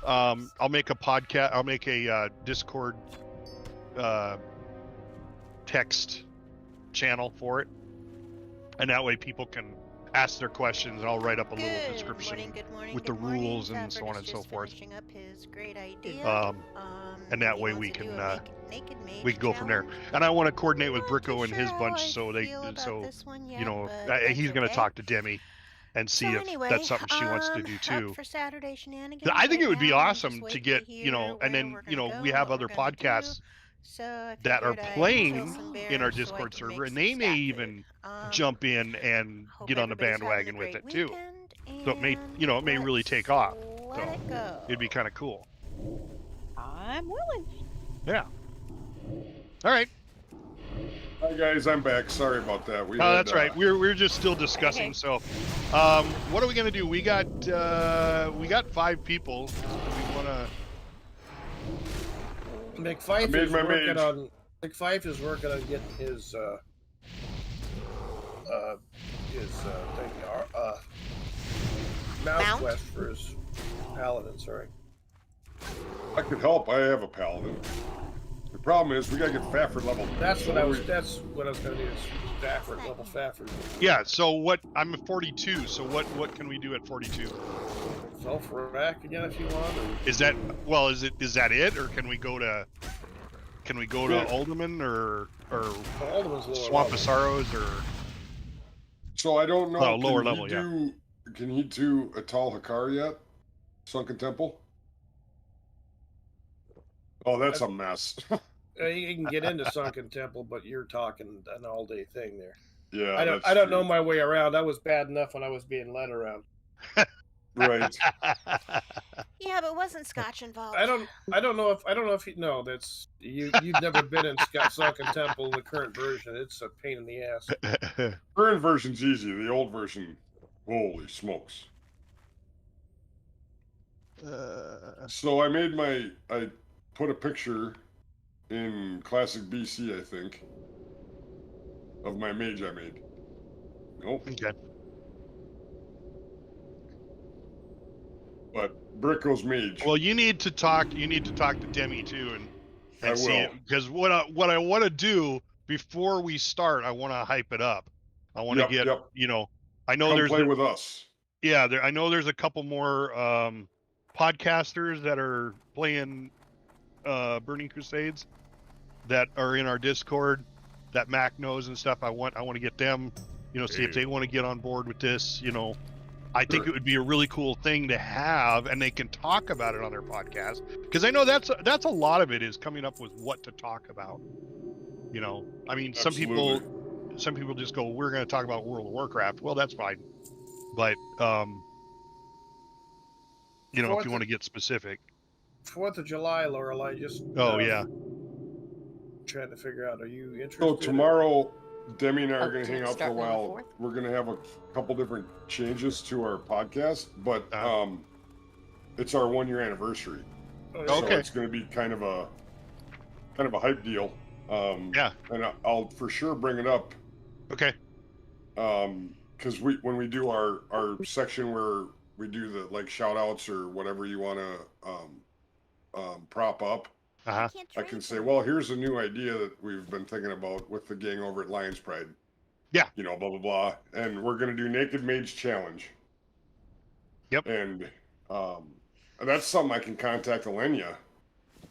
I'll make a podcast. I'll make a Discord text channel for it, and that way people can ask their questions, and I'll write up a little description with the rules and so on and so forth. Up his great idea. And that way we can go from there. And I want to coordinate with Bricko and his bunch so he's going to talk to Demi and see if that's something she wants to do too. For Saturday shenanigans. I think it would be awesome to get, and then we have other podcasts that are playing in our Discord server, and they may even jump in and get on the bandwagon with it too. So it may, it may really take off. So it'd be kind of cool. I'm willing. Yeah. All right. Hi guys, I'm back. Sorry about that. That's right. We're just still discussing. Okay. So, what are we gonna do? We got 5 people. Do we wanna? McFife is working on getting his Mount Quest for his paladin. Sorry. I could help. I have a paladin. The problem is we gotta get Fafford level. That's what I was gonna do. Is Fafford level Fafford. Yeah. So what? I'm at 42. So what can we do at 42? Self-rack again if you want. Is that it, or can we go to Alderman or Swamp of Sorrows or? So I don't know. Lower level. Can he do Atal Hakar yet? Sunken Temple. Oh, that's a mess. You can get into Sunken Temple, but you're talking an all-day thing there. Yeah, I don't know my way around. I was bad enough when I was being led around. Right. Yeah, but wasn't Scotch involved? I don't know if that's you've never been in Sunken Temple, the current version. It's a pain in the ass. Current version's easy. The old version, holy smokes. So I put a picture in Classic BC, I think, of my mage I made. Nope. Okay. But Bricko's mage. Well, you need to talk to Demi too, and see it, because what I want to do before we start, I want to hype it up. I want to get I know Come play with us. Yeah, I know there's a couple more podcasters that are playing Burning Crusades that are in our Discord that Mac knows and stuff. I want to get them, see if they want to get on board with this. I think it would be a really cool thing to have, and they can talk about it on their podcast, because I know that's a lot of it is coming up with what to talk about. I mean, some people just go, we're going to talk about World of Warcraft. Well, that's fine, but if you want to get specific. 4th of July, Lorelei, just trying to figure out, are you interested? So tomorrow, Demi and I are going to hang out for a while. We're going to have a couple different changes to our podcast, but it's our 1-year anniversary. So it's going to be kind of a hype deal. And I'll for sure bring it up. Okay. Because when we do our section where we do the shout outs or whatever you want to prop up, I can say, well, here's a new idea that we've been thinking about with the gang over at Lions Pride. Yeah. Blah, blah, blah. And we're going to do Naked Mage Challenge. Yep. And that's something I can contact Elenia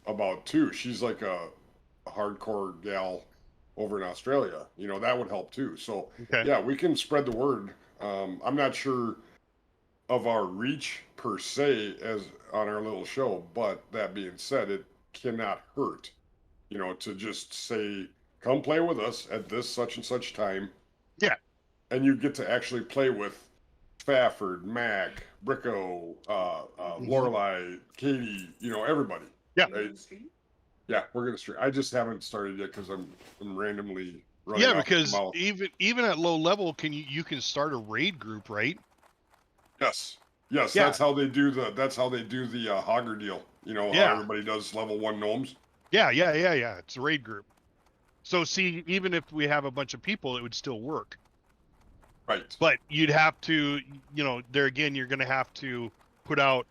about, too. She's like a hardcore gal over in Australia. That would help, too. So, yeah, we can spread the word. I'm not sure of our reach, per se, as on our little show. But that being said, it cannot hurt, to just say, come play with us at this such and such time. Yeah. And you get to actually play with Fafford, Mac, Bricko, Lorelei, Katie, everybody. Yeah. Right? Yeah, we're going to stream. I just haven't started yet because I'm randomly running. Yeah, because even at low level, you can start a raid group, right? Yes. Yeah. That's how they do the Hogger deal. How everybody does level 1 gnomes. Yeah. It's a raid group. So see, even if we have a bunch of people, it would still work. Right. But you'd have to, there again, you're going to have to put out,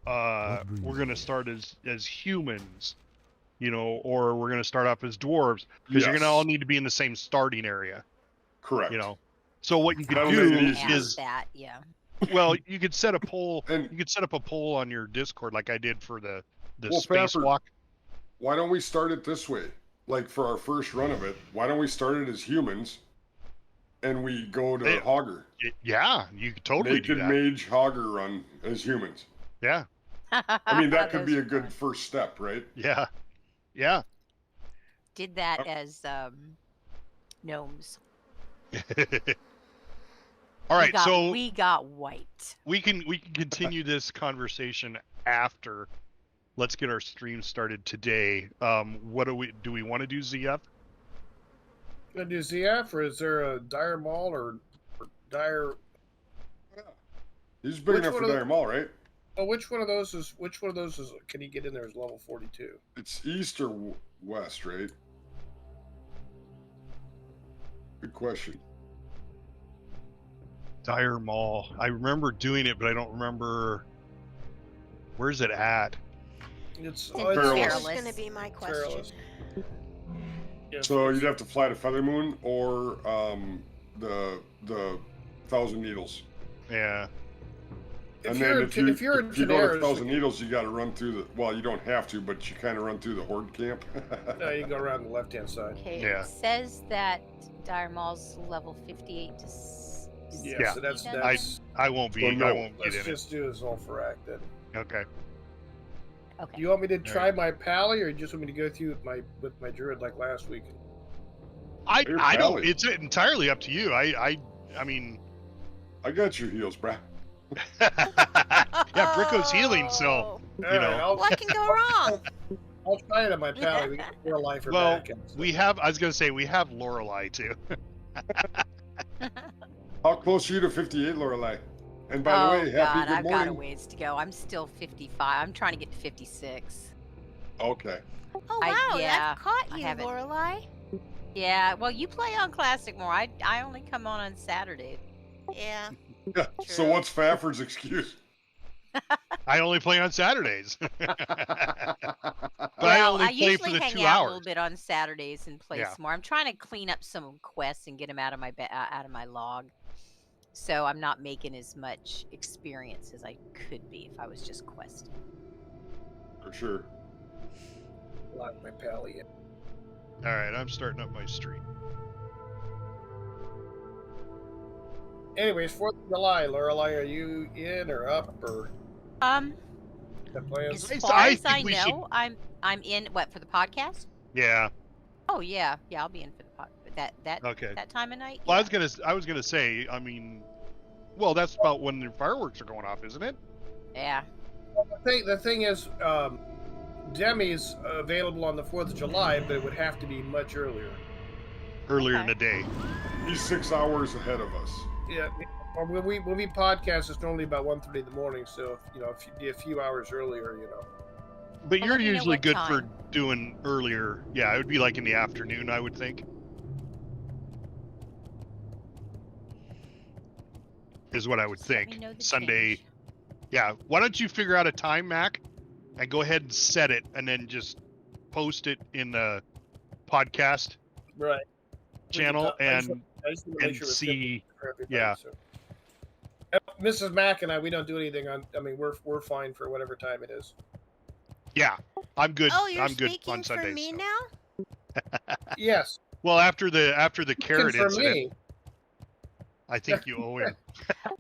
we're gonna start as humans, you know, or we're gonna start off as dwarves, because you're gonna all need to be in the same starting area. Correct. You know, so what you could That'll do make it easier. is that, yeah. well, you could set a poll. And- You could set up a poll on your Discord, like I did for the Well, spacewalk. Why don't we start it this way? Like for our first run of it, why don't we start it as humans, and we go to Hogger? Yeah, you could totally do Naked that. Mage Hogger run as humans. Yeah, I mean, that could be a Those are good fun. first step, right? yeah, yeah. Did that as gnomes. All right, so we got white. we can continue this conversation after. Let's get our stream started today. What do we want to do, ZF? Gonna do ZF, or is there a Dire Maul or Dire? He's big enough for Dire Maul, right? Oh, which one of those is? Can he get in there as level 42? It's east or west, right? Good question. Dire Maul. I remember doing it, but I don't remember. Where's it at? It's That Perilous. was going to be my question. Perilous. Yeah, So you'd have to fly to Feather Moon or the Thousand Needles. Yeah. if And you're then in, if you if you're in go to Tenaris, Thousand Needles, you got to run through the. Well, you don't have to, but you kind of run through the Horde camp. no, you go around the left-hand side. Okay, Yeah. it says that Dire Maul's level 58 to Yeah, Yeah. so that's I won't be. Well, no, I won't get let's in just do Zulfarak then. it. Okay. okay. You want me to try my pally, or you just want me to go through with my druid like last week? I Your don't. pally. It's entirely up to you. I mean. I got your heels, bruh. Yeah, Bricko's healing, so All you right, know. What can go wrong? I'll try it on my pally. We get more life for Well, back. we have. I was gonna say we have Lorelei too. How close are you to 58, Lorelei? And by the way, happy God, good I've got a morning. ways to go. I'm still 55. I'm trying to get to 56. Okay. Oh, I- wow. yeah, I've caught I you, haven't. Lorelei. Yeah, well, you play on Classic more. I only come on Saturday. Yeah. Yeah. So True. what's Fafford's excuse? I only play on Saturdays. But I Well, only I play usually for the hang 2 out a hours. little bit on Saturdays and play Yeah. some more. I'm trying to clean up some quests and get them out of my log, so I'm not making as much experience as I could be if I was just questing. For sure. Lock my pally in. All right, I'm starting up my stream. Anyways, 4th of July, Lorelei, are you in or up or Got plans? as I far as I think we should- know, I'm in. What, for the podcast? Yeah. Oh yeah, I'll be in for the that Okay. that time of night. Well, Yeah. I was gonna say. I mean, well, that's about when the fireworks are going off, isn't it? Yeah. The thing is, Demi's available on the 4th of July, but it would have to be much earlier. Earlier in Okay. the day. He's 6 hours ahead of us. Yeah, or when we podcast, it's normally about 1:30 in the morning. So if you be a few hours earlier, But Well, you're let me know usually what good time. for doing earlier. Yeah, it would be like in the afternoon, I would think. Is what I would Just let me think. know the Sunday. change. Yeah. Why don't you figure out a time, Mac, and go ahead and set it, and then just post it in the podcast right? channel, I just and wanna make and sure it's see. for everybody, yeah. so. Mrs. Mack and I, we don't do anything on. I mean, we're fine for whatever time it is. Yeah, I'm good. Oh, you're I'm good speaking on Sundays. for me so. now? Yes. Well, after the carrot For incident, me. I think you owe him.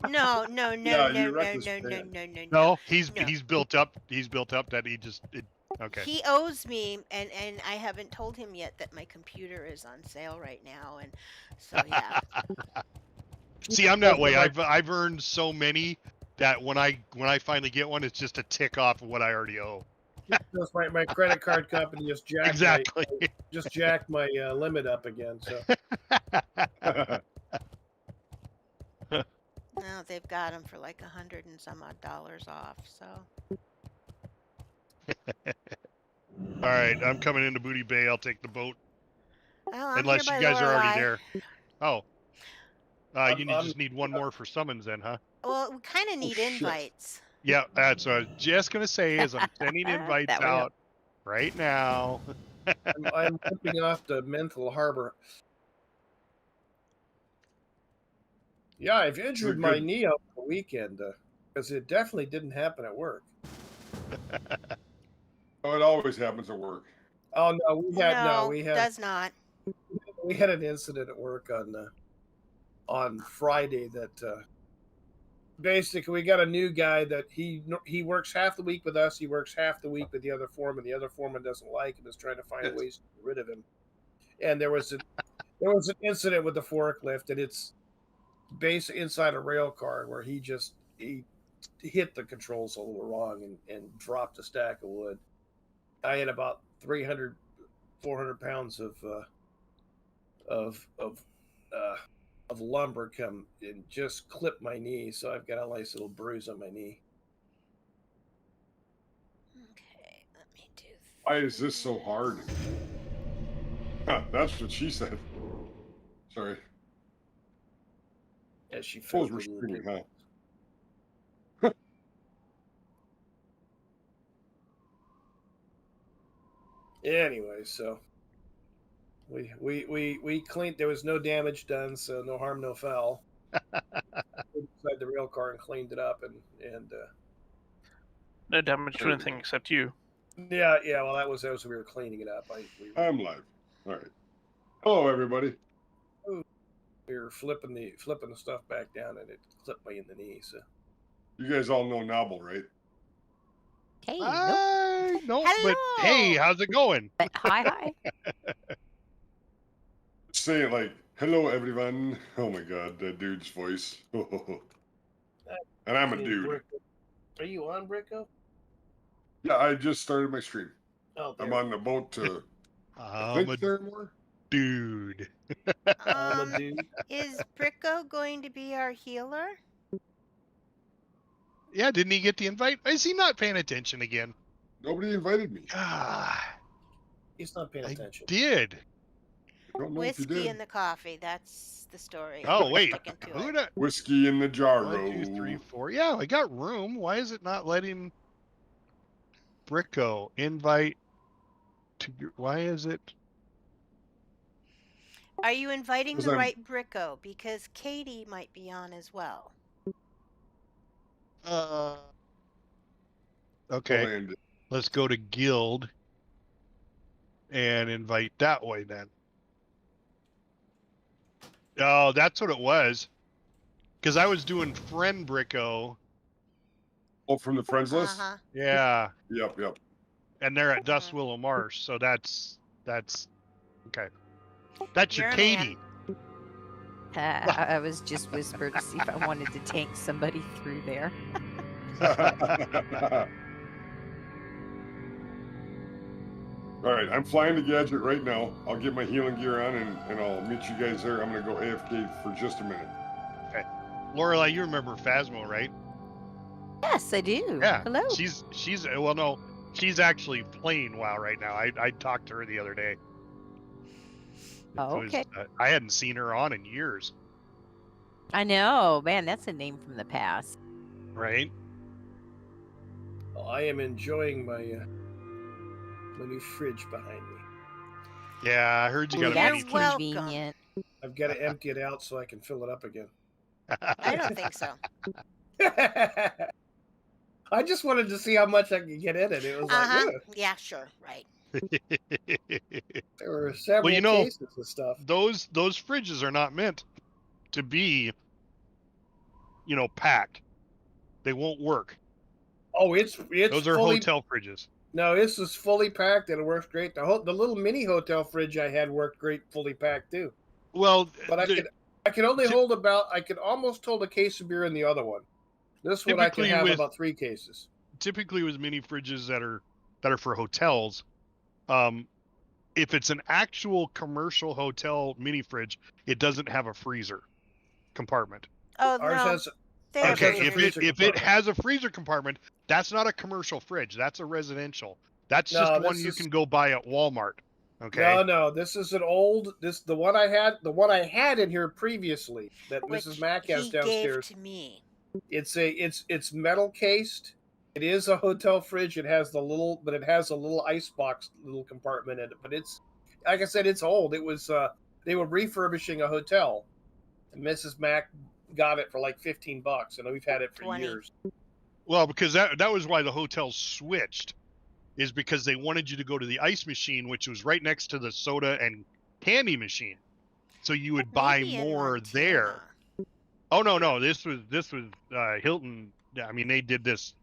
No, Yeah, you wrecked his no. van. No, he's No. built up. He's built up that he just. Okay. He owes me, and I haven't told him yet that my computer is on sale right now, and so yeah. See, I'm that way. I've earned so many that when I finally get one, it's just a tick off of what I already owe. Just my credit card company just jacked Exactly. my limit up again. So No, they've got them for like $100 and some odd off. So All right, I'm coming into Booty Bay. I'll take the boat. well, I'm Unless you here by guys are already Lorelei. there. Oh. You I'm- just need one more for summons then, huh? Well, we kind of need shit. invites. Yeah, that's what I was just gonna say. Is I'm sending invites That would help. out right now. I'm ripping off the mental harbor. Yeah, I've injured my good. knee over the weekend because it definitely didn't happen at work. Oh, it always happens at work. Oh no, we had does not. we had an incident at work on Friday that basically we got a new guy that he works half the week with us, he works half the week with the other foreman. The other foreman doesn't like him, is trying to find ways to get rid of him. And there was an incident with the forklift, and it's based inside a rail car where he hit the controls a little wrong and dropped a stack of wood. I had about 300, 400 pounds of lumber come and just clip my knee, so I've got a nice little bruise on my knee. Okay, let me do. Why is this so hard? That's what she said. Sorry. As she Suppose felt we're a little screaming, bit. huh? Anyway, so we cleaned. There was no damage done, so no harm, no foul. Inside the rail car and cleaned it up, and No damage to anything except you. yeah. Well, that was as we were cleaning it up. I'm live. All right. Hello, everybody. We were flipping the stuff back down, and it clipped me in the knee. So You guys all know Nobble, right? Hey, No, but hey, Hello. how's it going? but hi. Say it like, hello, everyone. Oh my God, that dude's voice. And I'm a dude. Are you on, Bricko? Yeah, I just started my stream. Oh, I'm on the boat to I'm a think there more. dude. I'm a dude. Is Bricko going to be our healer? Yeah, didn't he get the invite? Is he not paying attention again? Nobody invited me. Ah, He's not paying I attention. did. I don't know if you Whiskey did. in the coffee. That's the story. Oh I'm wait, sticking to who it. da- Whiskey in the jar. 1, 2, 3, 4. Yeah, I got room. Why is it not letting Bricko invite to? Why is it? Are you inviting the 'Cause I'm- right Bricko? Because Katie might be on as well. Okay, Landed. let's go to guild and invite that way then. Oh, that's what it was. Because I was doing friend Bricko. Oh, from the friends list? Uh-huh. Yeah, Yep. and they're at Dust Willow Marsh, so that's okay. That's You're your a Katie. I was just whispered to see if I wanted to tank somebody through there. All right, I'm flying to Gadget right now. I'll get my healing gear on and I'll meet you guys there. I'm going to go AFK for just a minute. Lorelai, you remember Phasmo, right? Yes, I do. Yeah. Hello. She's well, no, she's actually playing WoW right now. I talked to her the other day. Oh, okay. I hadn't seen her on in years. I know, man. That's a name from the past. Right? I am enjoying my new fridge behind me. Yeah, I heard you Ooh, got a that's mini You're welcome. convenient. I've got to empty it out so I can fill it up again. I don't think so. I just wanted to see how much I could get in it. It was Uh-huh. like, Yeah, sure. Right. there were several you know, cases of stuff. those fridges are not meant to be, packed. They won't work. Oh, it's Those are fully, hotel fridges. No, this is fully packed and it works great. The little mini hotel fridge I had worked great, fully packed too. Well, But I could only I could almost hold a case of beer in the other one. This one I can Typically have with- about 3 cases. typically with mini fridges that are for hotels, if it's an actual commercial hotel mini fridge, it doesn't have a freezer compartment. Oh, Ours no. has They're ours has a Okay, if freezer it compartment. has a freezer compartment, that's not a commercial fridge. That's a residential. That's No, just one this you is- can go buy at Walmart. Okay. No, this is an old the one I had in here previously that which Mrs. Mack has he downstairs. gave to me. It's metal cased It is a hotel fridge. It has a little icebox, little compartment in it. But it's, like I said, it's old. It was they were refurbishing a hotel, and Mrs. Mac got it for like $15, and we've had it for 20. years. Well, because that was why the hotel switched, is because they wanted you to go to the ice machine, which was right next to the soda and candy machine, so you would buy Maybe in more there. Montana. Oh no, this was Hilton. I mean, they did this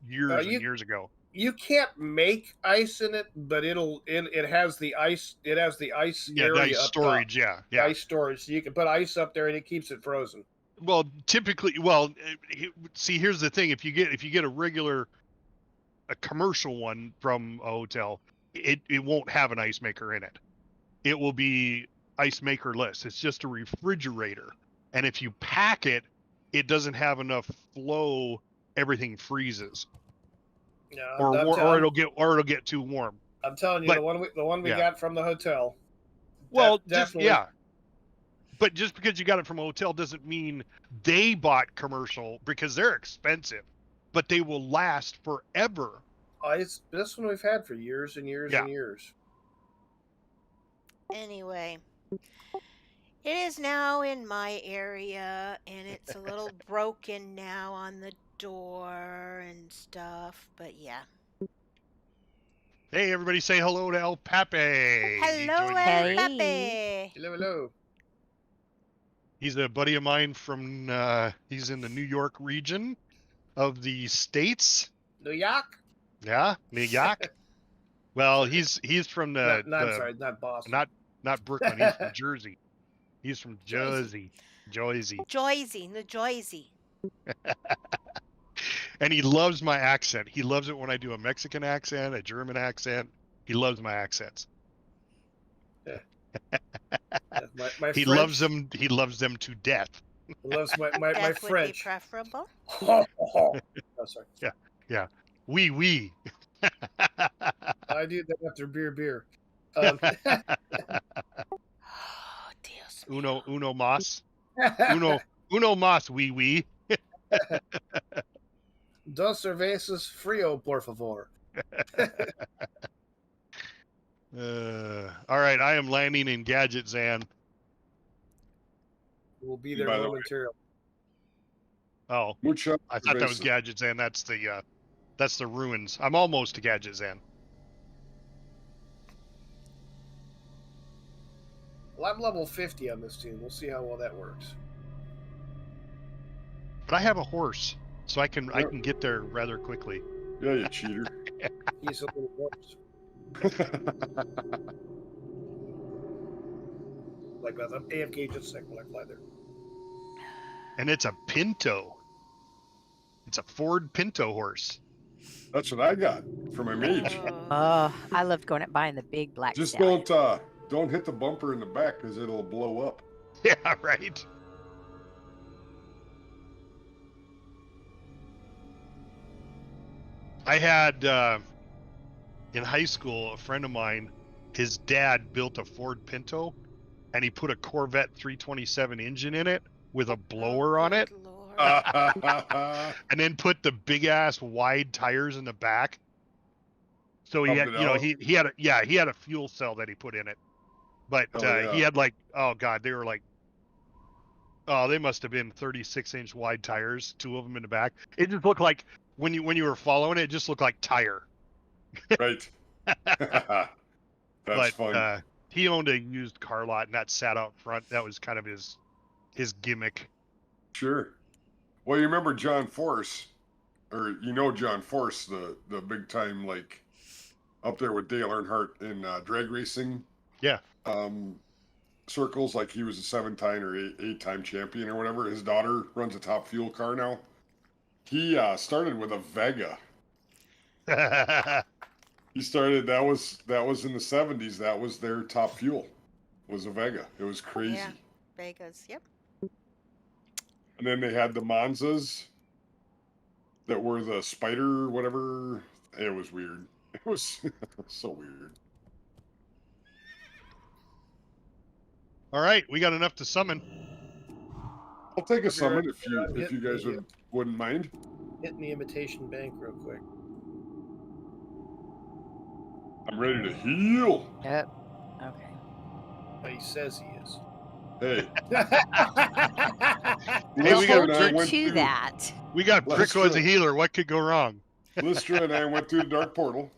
years and years ago. You can't make ice in it, but it has the ice. It has the ice area, the ice up storage. top. Yeah. Ice storage, so you can put ice up there and it keeps it frozen. Well, typically, see, here's the thing: if you get a commercial one from a hotel, it won't have an ice maker in it. It will be ice makerless. It's just a refrigerator, and if you pack it, it doesn't have enough flow. Everything freezes, Yeah, or it'll get too warm. I'm telling you, But, the one we got from the hotel. Well, definitely. But just because you got it from a hotel doesn't mean they bought commercial, because they're expensive, but they will last forever. This one we've had for years and years and years. Anyway, it is now in my area, and it's a little broken now on the door and stuff, but yeah. Hey, everybody say hello to El Pape. Hello, El Pape. Hello. He's a buddy of mine from, he's in the New York region of the States. New York? Yeah, New York. Well, he's from I'm sorry, not Boston. Not Brooklyn, he's from Jersey. He's from Jersey. New Jersey. And he loves my accent. He loves it when I do a Mexican accent, a German accent. He loves my accents. Yeah. my he French, loves them. He loves them to death. He loves my Death French. would be preferable. Oh, sorry. Yeah. Oui. I do that after beer. Oh, Dios mío. Uno más. Uno más. Oui. Dos cervezas frío, por favor. All right, I am landing in Gadget Zan. We'll be there momentarily. Oh, I thought that was Gadget Zan. That's the ruins. I'm almost to Gadget Zan. Well, I'm level 50 on this team. We'll see how well that works. But I have a horse, so I can get there rather quickly. Yeah, you cheater. He's a little horse. Like that. I'm AFK just a second when I fly there. And it's a Pinto. It's a Ford Pinto horse. That's what I got for my mage. Oh, I loved going and buying the big black. Just stallion. don't hit the bumper in the back because it'll blow up. Yeah, right. I had in high school a friend of mine. His dad built a Ford Pinto, and he put a Corvette 327 engine in it with a blower on it. And then put the big ass wide tires in the back. So he had, he had a fuel cell that he put in it, but he had they were like, they must have been 36-inch wide tires, two of them in the back. It just looked like when you were following it just looked like tire. Right. That's fun. He owned a used car lot, and that sat out front. That was kind of his gimmick. Sure. Well, you remember John Force, or John Force, the big time, like up there with Dale Earnhardt in drag racing. Yeah. Circles, like he was a 7-time or 8-time champion or whatever. His daughter runs a Top Fuel car now. He started with a Vega. He started. That was in the 70s. That was their Top Fuel. Was a Vega. It was crazy. Yeah, Vegas. Yep. And then they had the Monzas that were the Spider, whatever. It was weird. It was so weird. All right, we got enough to summon. I'll take a summon if you guys wouldn't mind. hitting the imitation bank real quick. I'm ready to heal. Yep. Okay. Well, he says he is. Hey, We'll we got hold and I you went to through. that. We got Prickle as a Lystra, healer. What could go wrong? Lystra and I went through the dark portal.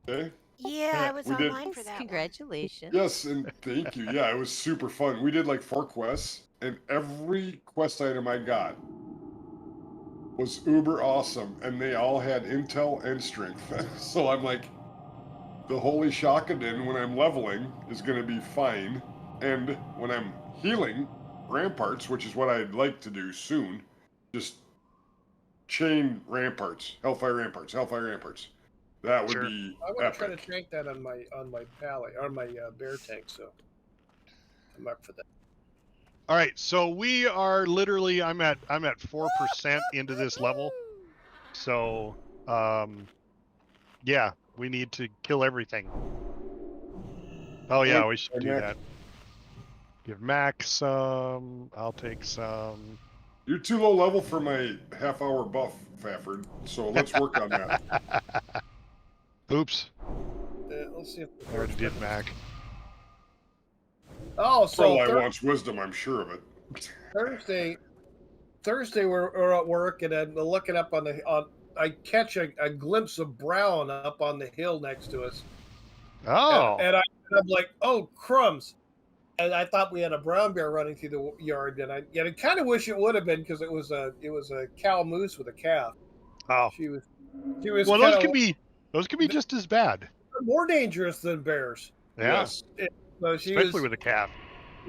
Okay. Yeah, I was We did. online for that one. Congratulations. Yes, and thank you. Yeah, it was super fun. We did like 4 quests, and every quest item I got was uber awesome, and they all had intel and strength. So I'm like, the holy Shakadin when I'm leveling is going to be fine, and when I'm healing ramparts, which is what I'd like to do soon, just chain ramparts, hellfire ramparts, hellfire ramparts. That would Sure. be I want to try to epic. tank that on my pally, on my bear tank. So I'm up for that. All right, so we are literally. I'm at 4% into this level. So, yeah, we need to kill everything. Oh yeah, we should do that. Give Mac some. I'll take some. You're too low level for my half-hour buff, Fafford. So let's work on that. Oops. Let's see if I already did Mac. Oh, so Pearl wants wisdom, I'm sure of it. Thursday we're at work, and I'm looking up on I catch a glimpse of brown up on the hill next to us. Oh. And I'm like, oh crumbs! And I thought we had a brown bear running through the yard, and I kind of wish it would have been, because it was a cow moose with a calf. Oh. She was. Well, those can be just as bad. More dangerous than bears. Yeah. Yes. So she Especially with a calf.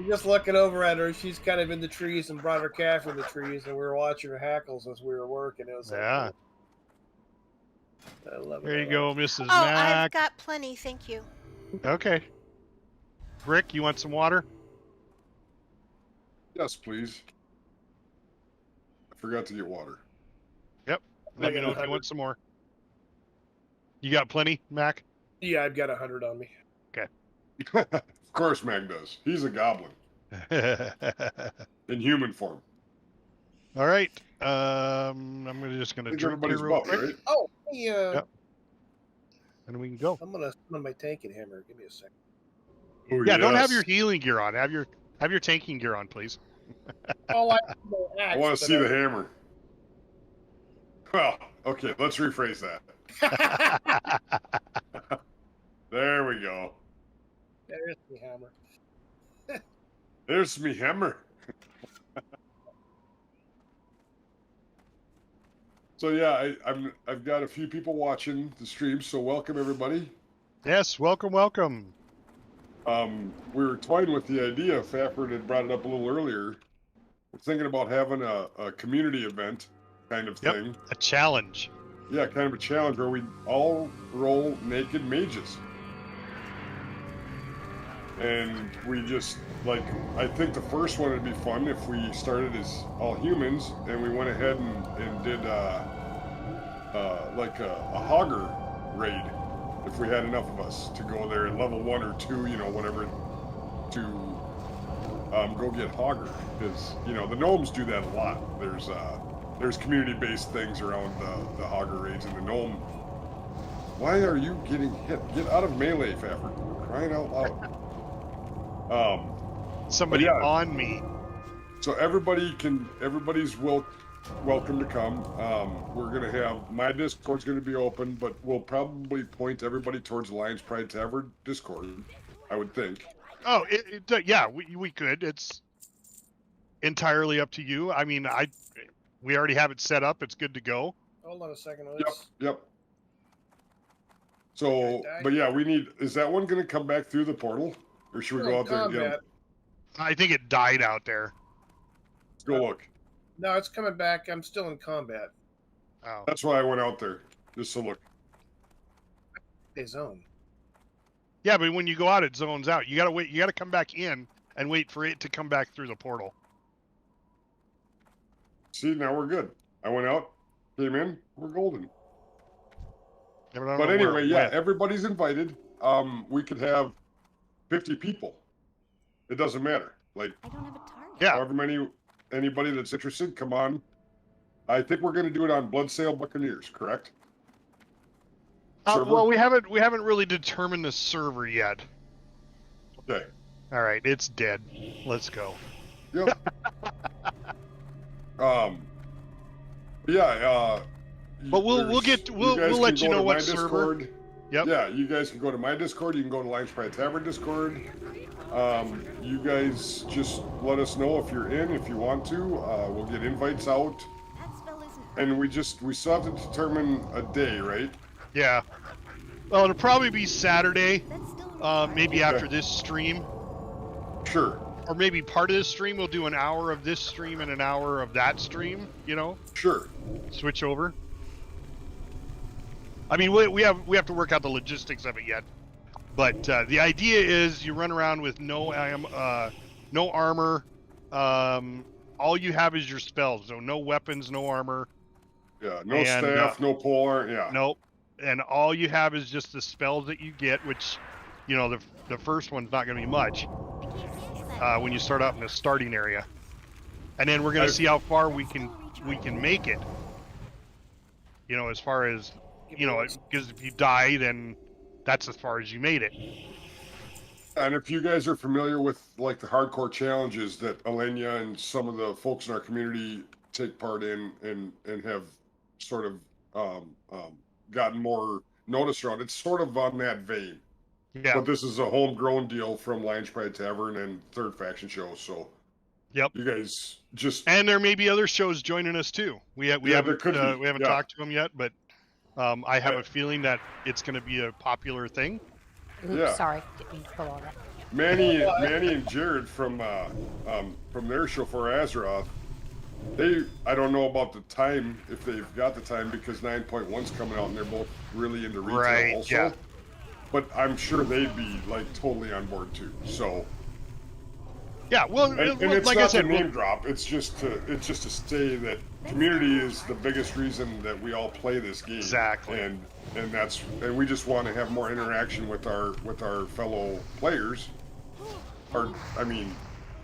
just looking over at her. She's kind of in the trees and brought her calf in the trees, and we were watching her hackles as we were working. It was Yeah. I love it. There you go, Mrs. Oh, Mac. I've got plenty, thank you. Okay. Rick, you want some water? Yes, please. I forgot to get water. Yep. Let me know if you want some more. You got plenty, Mac? Yeah, I've got 100 on me. Okay. Of course Mag does. He's a goblin. In human form. All right. I'm just gonna drink here real quick. Right? Oh, yeah. Yep. And we can go. I'm gonna summon my tank and hammer. Give me a second. Oh, Yeah, don't have your healing gear on. Have your tanking gear on, please. Oh, I want to see the hammer. Well, okay, let's rephrase that. There we go. There's the hammer. There's me hammer. So yeah, I've got a few people watching the stream, so welcome everybody. Yes, welcome. We were toying with the idea. Fafford had brought it up a little earlier. We're thinking about having a community event kind of thing. A challenge. Yeah, kind of a challenge where we all roll naked mages. And we just, like, I think the first one would be fun if we started as all humans and we went ahead and did like a hogger raid, if we had enough of us to go there and level 1 or 2, you know, whatever, to go get hogger. Because, you know, the gnomes do that a lot. There's community-based things around the hogger raids, and the gnome. Why are you getting hit? Get out of melee, Fafford. Crying out loud. Somebody on me. So everybody's welcome to come. We're gonna have, my Discord's gonna be open, but we'll probably point everybody towards Lions Pride Tavern Discord, I would think. Oh, yeah, we could. It's entirely up to you. I mean, we already have it set up. It's good to go. Hold on a second. Yep. So, but yeah, is that one gonna come back through the portal? Or should we go out there and get him? I think it died out there. Let's go look. No, it's coming back. I'm still in combat. Oh. That's why I went out there, just to look. They zone. Yeah, but when you go out, it zones out. You gotta wait. You gotta come back in and wait for it to come back through the portal. See, now we're good. I went out, came in, we're golden. But anyway, yeah, everybody's invited. We could have 50 people. It doesn't matter. Like, I don't have a target. Yeah. however anybody that's interested, come on. I think we're going to do it on Bloodsail Buccaneers, correct? Well, we haven't really determined the server yet. Okay. All right, it's dead. Let's go. Yep. Yeah. But we'll let you know what server. Discord. Yep. Yeah, you guys can go to my Discord. You can go to Lions Pride Tavern Discord. You guys just let us know if you're in, if you want to. We'll get invites out. And we still have to determine a day, right? Yeah. Well, it'll probably be Saturday. Maybe after this stream. Sure. Or maybe part of this stream, we'll do an hour of this stream and an hour of that stream, you know? Sure. Switch over. I mean, we have to work out the logistics of it yet. But the idea is you run around with no armor. All you have is your spells. So no weapons, no armor. Yeah, no staff, no polearm, yeah. Nope. And all you have is just the spells that you get, which, you know, the first one's not going to be much. When you start out in the starting area, and then we're going to see how far we can make it. You know, as far as, you know, because if you die, then that's as far as you made it. And if you guys are familiar with like the hardcore challenges that Alenia and some of the folks in our community take part in and have sort of gotten more notice around, it's sort of on that vein. Yeah. But this is a homegrown deal from Lions Pride Tavern and Third Faction Show, so yep. You guys just, and there may be other shows joining us too. We haven't talked to them yet, but I have a feeling that it's going to be a popular thing. Oops, sorry, didn't mean to pull all that. Manny and Jared from their show for Azeroth, I don't know about the time, if they've got the time, because 9.1's coming out and they're both really into retail also. Yeah. But I'm sure they'd be like totally on board too. So yeah, well, and it's like not I said, a name drop. It's just to say that community is the biggest reason that we all play this game. Exactly. And we just want to have more interaction with our fellow players. Or I mean,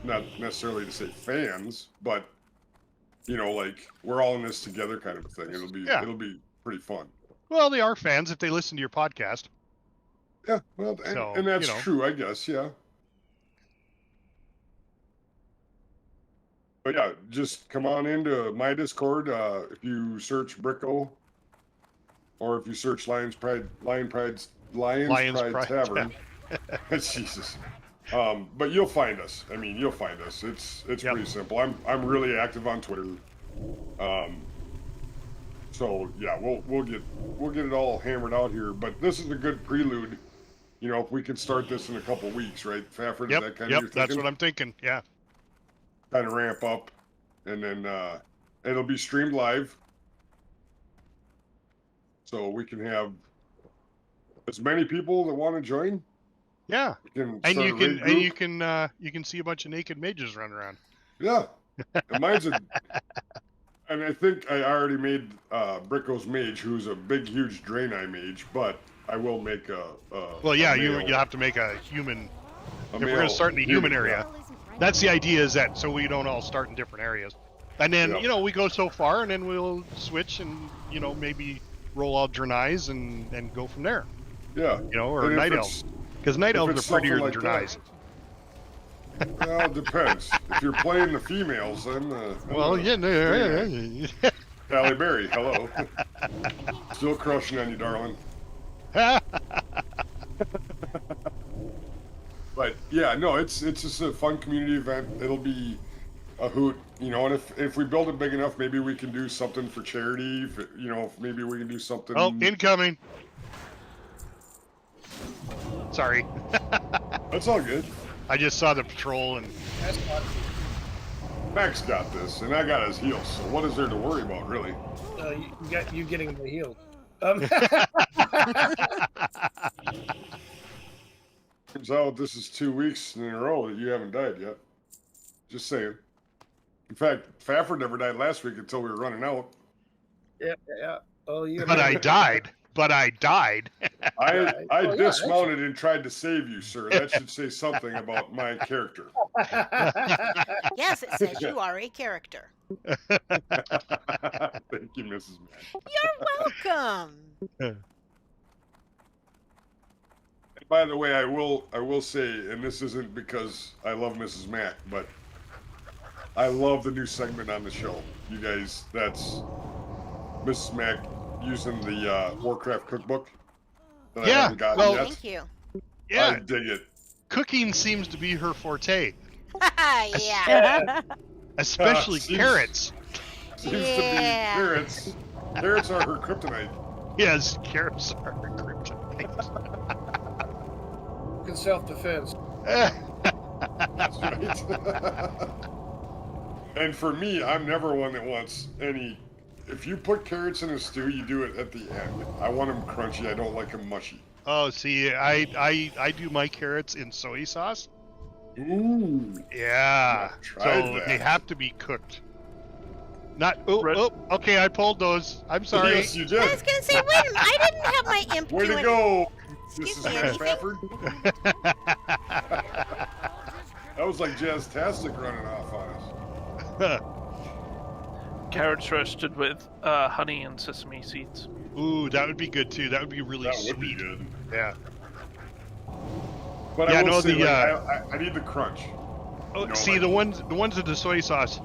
not necessarily to say fans, but you know, like we're all in this together kind of a thing. It'll be pretty fun. Well, they are fans if they listen to your podcast. Yeah, well, and that's true, I guess, yeah. But yeah, just come on into my Discord. If you search Bricko, or if you search Lions Pride Tavern. Jesus. But you'll find us. I mean, you'll find us. It's pretty simple. I'm really active on Twitter. So yeah, we'll get it all hammered out here. But this is a good prelude. You know, if we could start this in a couple weeks, right? Fafford, is that kind of your thinking? That's what I'm thinking, yeah. Kind of ramp up, and then it'll be streamed live. So we can have as many people that want to join. Yeah. And you can see a bunch of naked mages running around. Yeah. And and I think I already made Bricko's mage, who's a big, huge Draenei mage, but I will make you have to make a human. If we're going to start in the human area, that's the idea. Is that so we don't all start in different areas, and then we go so far, and then we'll switch, and maybe roll out Draenei's and go from there. Yeah. Or Night Elves, because Night Elves are prettier than Draenei's. Well, it depends. If you're playing the females, then Halle Berry, hello. Still crushing on you, darling. But yeah, no, it's just a fun community event. It'll be a hoot, and if we build it big enough, maybe we can do something for charity. Maybe we can do something. Oh, incoming. Sorry. That's all good. I just saw the patrol and. Max got this, and I got his heels. So what is there to worry about, really? You got you getting the heel. Turns out this is 2 weeks in a row that you haven't died yet. Just saying. In fact, Fafford never died last week until we were running out. Yeah. Oh, But I died. but I died. I dismounted and tried to save you, sir. That should say something about my character. Yes, it says you are a character. Thank you, Mrs. Mack. You're welcome. By the way, I will say, and this isn't because I love Mrs. Mack, but I love the new segment on the show. You guys, that's Mrs. Mack using the Warcraft cookbook that I haven't gotten yet. Thank you. Yeah, I dig it. Cooking seems to be her forte. Yeah. Especially carrots. Seems to be carrots. Carrots are her kryptonite. Yes, carrots are her kryptonite. In self-defense. That's right. And for me, I'm never one that wants any. If you put carrots in a stew, you do it at the end. I want them crunchy. I don't like them mushy. Oh, see, I do my carrots in soy sauce. Ooh. Yeah. Tried So that. they have to be cooked. Not. Okay, I pulled those. I'm sorry. Yes, you did. I was gonna say, wait a minute, I didn't have my imp Way to doing. go, Excuse Mrs. me, Mac anything? Spafford. That was like Jazztastic running off on us. Carrots roasted with honey and sesame seeds. Ooh, that would be good too. That would be really That sweet. would be good. Yeah. But Yeah, I will no, say, the, I need the crunch. Oh, No, see, like- the ones with the soy sauce,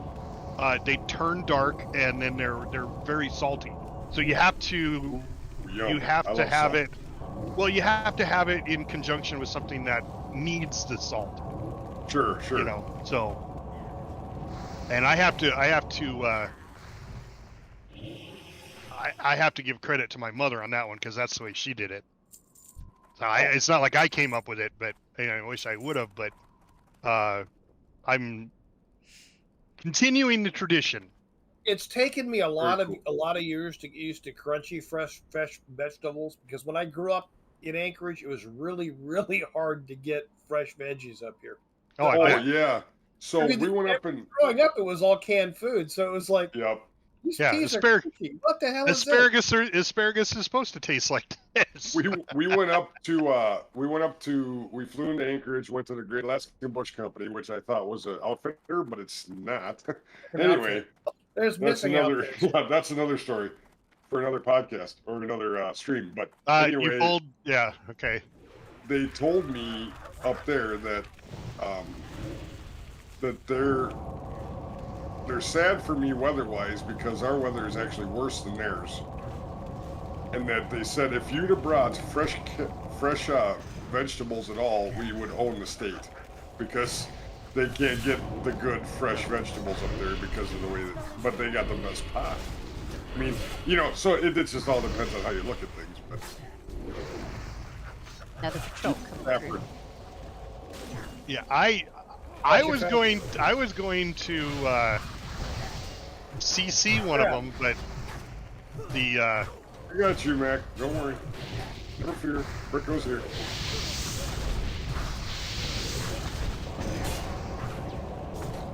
they turn dark and then they're very salty. So you have to Yum. I have to love have salt. it. Well, you have to have it in conjunction with something that needs the salt. Sure. You know, so. And I have to give credit to my mother on that one because that's the way she did it. So it's not like I came up with it, but I wish I would have. But I'm continuing the tradition. It's taken me a lot cool. of years to get used to crunchy, fresh vegetables because when I grew up in Anchorage, it was really, really hard to get fresh veggies up here. Oh, I bet. Yeah. So I mean, we went up and Growing up, it was all canned food, so it was like, yep. these Yeah, peas are crunchy. What the hell is that? Asparagus is supposed to taste like this. We went up to we flew into Anchorage, went to the Great Alaskan Bush Company, which I thought was an outfitter, but it's not. Anyway, There's that's missing another outfits. that's another story for another podcast or another stream. But You anyway, pulled, yeah, okay. they told me up there that that they're sad for me weather-wise because our weather is actually worse than theirs, and that they said if you'd have brought fresh vegetables at all, we would own the state because they can't get the good fresh vegetables up there because of the way that, but they got the best pot. I mean, so it just all depends on how you look at things, but. Another patrol coming through. Yeah, I was going to CC one of them, but the I got you, Mac. Don't worry. No fear. Brick goes here.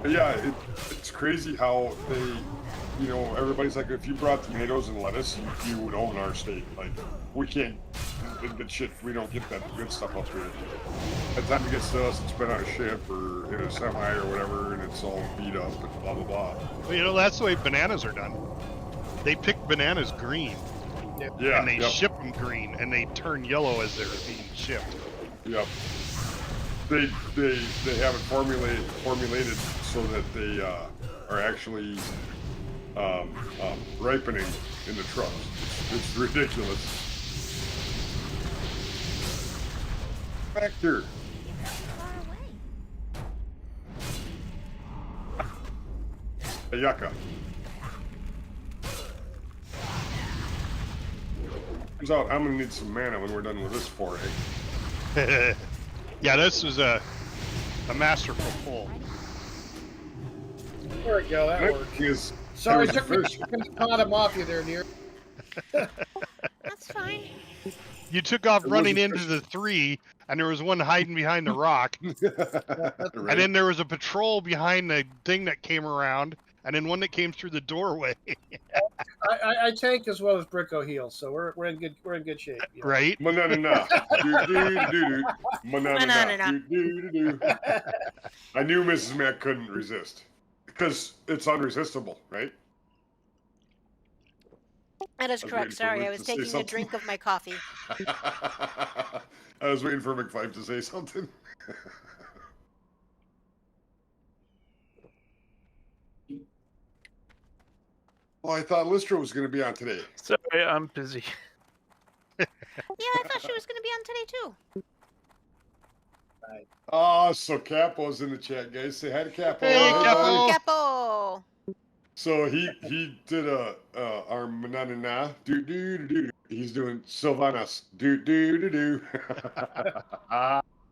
But yeah, it's crazy how they, everybody's like, if you brought tomatoes and lettuce, you would own our state. Like, we can't, good shit, we don't get that good stuff up here. By the time it gets to us, it's been on a ship or in a semi or whatever, and it's all beat up and blah, blah, blah. well, that's the way bananas are done. They pick bananas green, Yeah, and they ship them green, and they turn yellow as they're being shipped. Yep. They have it formulated so that they are actually ripening in the trucks. It's ridiculous. Back here. Hey, Yucca. Turns out I'm gonna need some mana when we're done with this foray. Yeah, this was a masterful pull. There we go. That worked. Is Sorry, there's it took me a fish. second to pot him off you there, near. That's fine. You took off It running wasn't into the 3, and there was one hiding behind the rock, Right. and then there was a patrol behind the thing that came around, and then one that came through the doorway. I tank as well as Bricko heals, so we're in good shape. You know? Right? Manana. Do-do-do-do-do. Manana. Manana. Do-do-do-do. I knew Mrs. Mac couldn't resist. Because it's unresistible, right? That is I was correct. waiting for Sorry, Luke I was to say taking a something. drink of my coffee. I was waiting for McFive to say something. Well, I thought Lystra was going to be on today. Sorry, I'm busy. Yeah, I thought she was going to be on today too. Oh, so Capo's in the chat, guys. Say hi to Capo. Hey, buddy. Capo. Capo. So he did our manana do do do do. He's doing Sylvanas do do do do.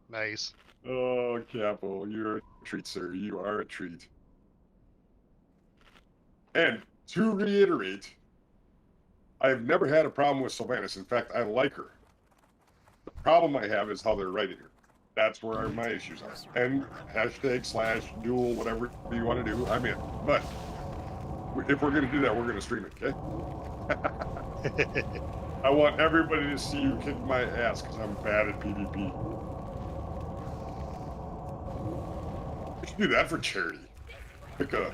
Nice. Oh, Capo, you're a treat, sir. You are a treat. And to reiterate, I've never had a problem with Sylvanas. In fact, I like her. The problem I have is how they're writing her. That's where my issues are. And #/duel, whatever you want to do, I'm in. But if we're going to do that, we're going to stream it, okay? I want everybody to see you kick my ass because I'm bad at PvP. We should do that for charity. Like a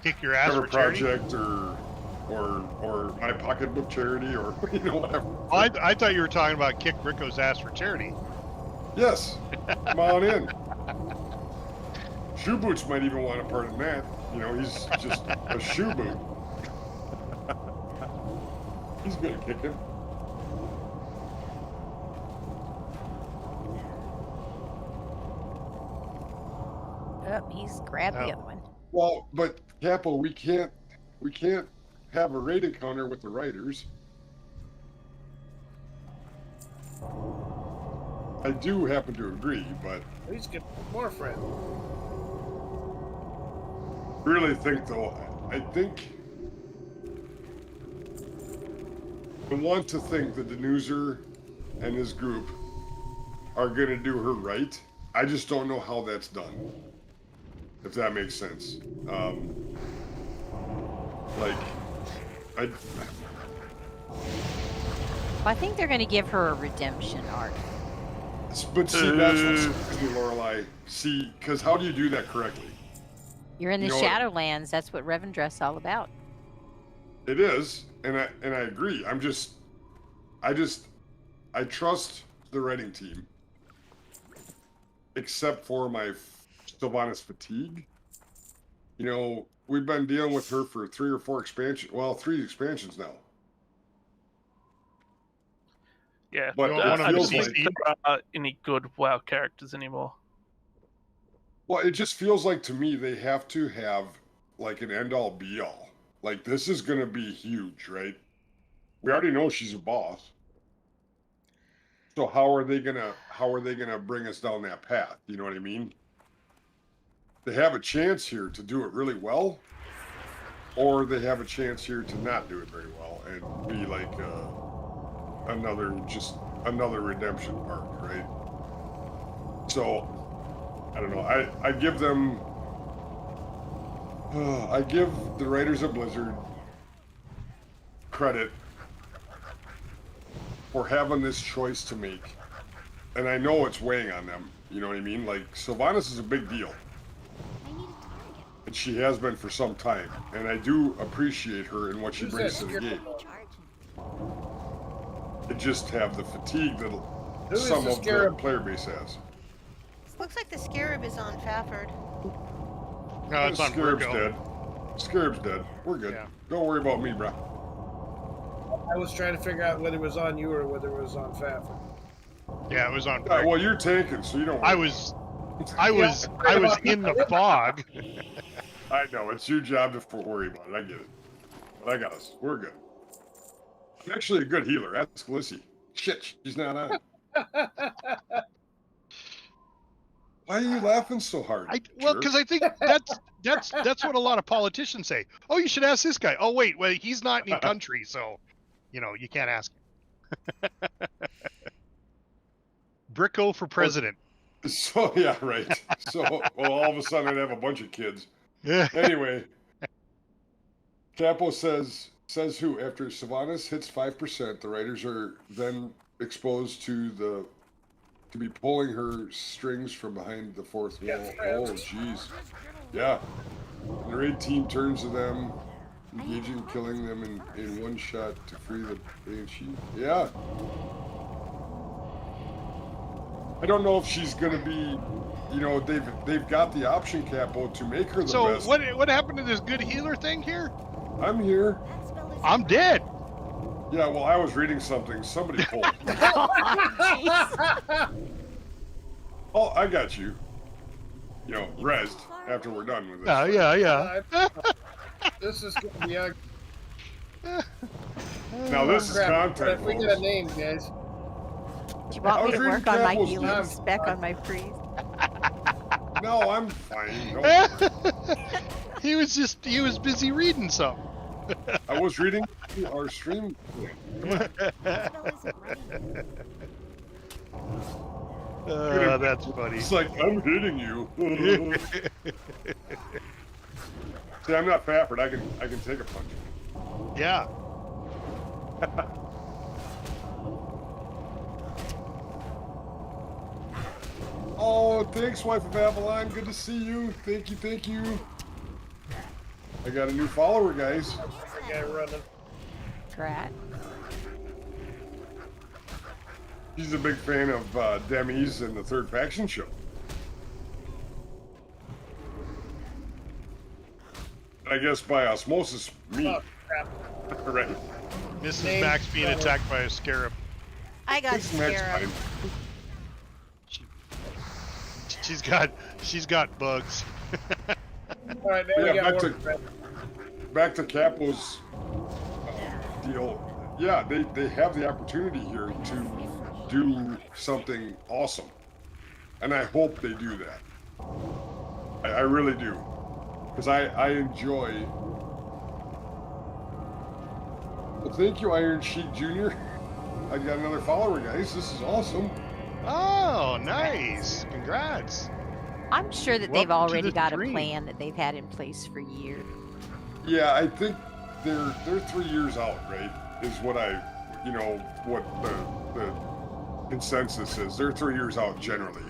Kick your ass cover for charity? project or my pocketbook charity or whatever. Oh, I thought you were talking about kick Bricko's ass for charity. Yes, come on in. Shoe Boots might even want a part in that. He's just a shoe boot. He's good at kicking. Oh, he's grabbed the other one. Well, but Capo, we can't have a raid encounter with the writers. I do happen to agree, but Please get more friends. really think though, I want to think that the Denuser and his group are gonna do her right. I just don't know how that's done. If that makes sense. I think they're going to give her a redemption arc. But see, that's what's me, Lorelei. See, because how do you do that correctly? You're in the Shadowlands. That's what Revendreth's all about. It is, and I agree. I trust the writing team, except for my Sylvanas fatigue. We've been dealing with her for 3 or 4 expansions. Well, 3 expansions now. Yeah, but I don't feels think like there are any good WoW characters anymore. Well, it just feels like to me they have to have like an end-all be-all. Like this is going to be huge, right? We already know she's a boss. So how are they gonna bring us down that path? You know what I mean? They have a chance here to do it really well, or they have a chance here to not do it very well and be like another redemption arc, right? So I don't know. I give them. I give the writers of Blizzard credit for having this choice to make, and I know it's weighing on them. You know what I mean? Like Sylvanas is a big deal, and she has been for some time. And I do appreciate her and what she brings to the game. They just have the fatigue that some of the player base has. Looks like the Scarab is on Fafford. No, it's on Scarab's Bricko. dead. Scarab's dead. We're good. Yeah. Don't worry about me, bro. I was trying to figure out whether it was on you or whether it was on Fafford. Yeah, it was on Bricko. Well, you're tanking, so you don't. I was in the fog. I know it's your job to worry about it. I get it. But I got us. We're good. I'm actually a good healer. Ask Lissy. Shit, she's not on. Why are you laughing so hard? Well, because I think that's what a lot of politicians say. Oh, you should ask this guy. Oh, wait, he's not in country, so you can't ask him. Bricko for president. So yeah, right. So all of a sudden I'd have a bunch of kids. Yeah. Anyway, Capo says who? After Sylvanas hits 5%, the riders are then exposed to be pulling her strings from behind the fourth wall. Oh, jeez. Yeah. And the raid team turns to them, engaging, killing them in one shot to free the banshee. Yeah. I don't know if she's gonna be. You know, they've got the option, Capo, to make her the best. So what happened to this good healer thing here? I'm here. I'm dead. Yeah, well, I was reading something. Somebody pulled. Oh, I got you. You know, rest after we're done with this. Yeah. This is gonna be ugly. Now this is content. We get a name, guys. Do you want me to work on my Campbell's healing name. spec on my freeze? No, I'm fine. No. He was busy reading something. I was reading our stream. That's funny. It's like, I'm hitting you. See, I'm not Fafford. I can take a punch. Yeah. Oh, thanks, wife of Avalon. Good to see you. Thank you. I got a new follower, guys. The guy running. Grat. He's a big fan of Demi's and the Third Faction show. I guess by osmosis, me. Oh, crap. Right. Mrs. Name Max being better. attacked by a scarab. I got Thanks, Max. scarab. She's got bugs. All right, now we Yeah, got back to Capo's deal. Yeah, they have the opportunity here to do something awesome, and I hope they do that. I really do, because I enjoy. Well, thank you, Iron Sheik Jr. I got another follower, guys. This is awesome. Oh, nice. Congrats. I'm sure that Welcome they've to already the got dream. a plan that they've had in place for years. Yeah, I think they're 3 years out, right? Is what what the consensus is. They're 3 years out generally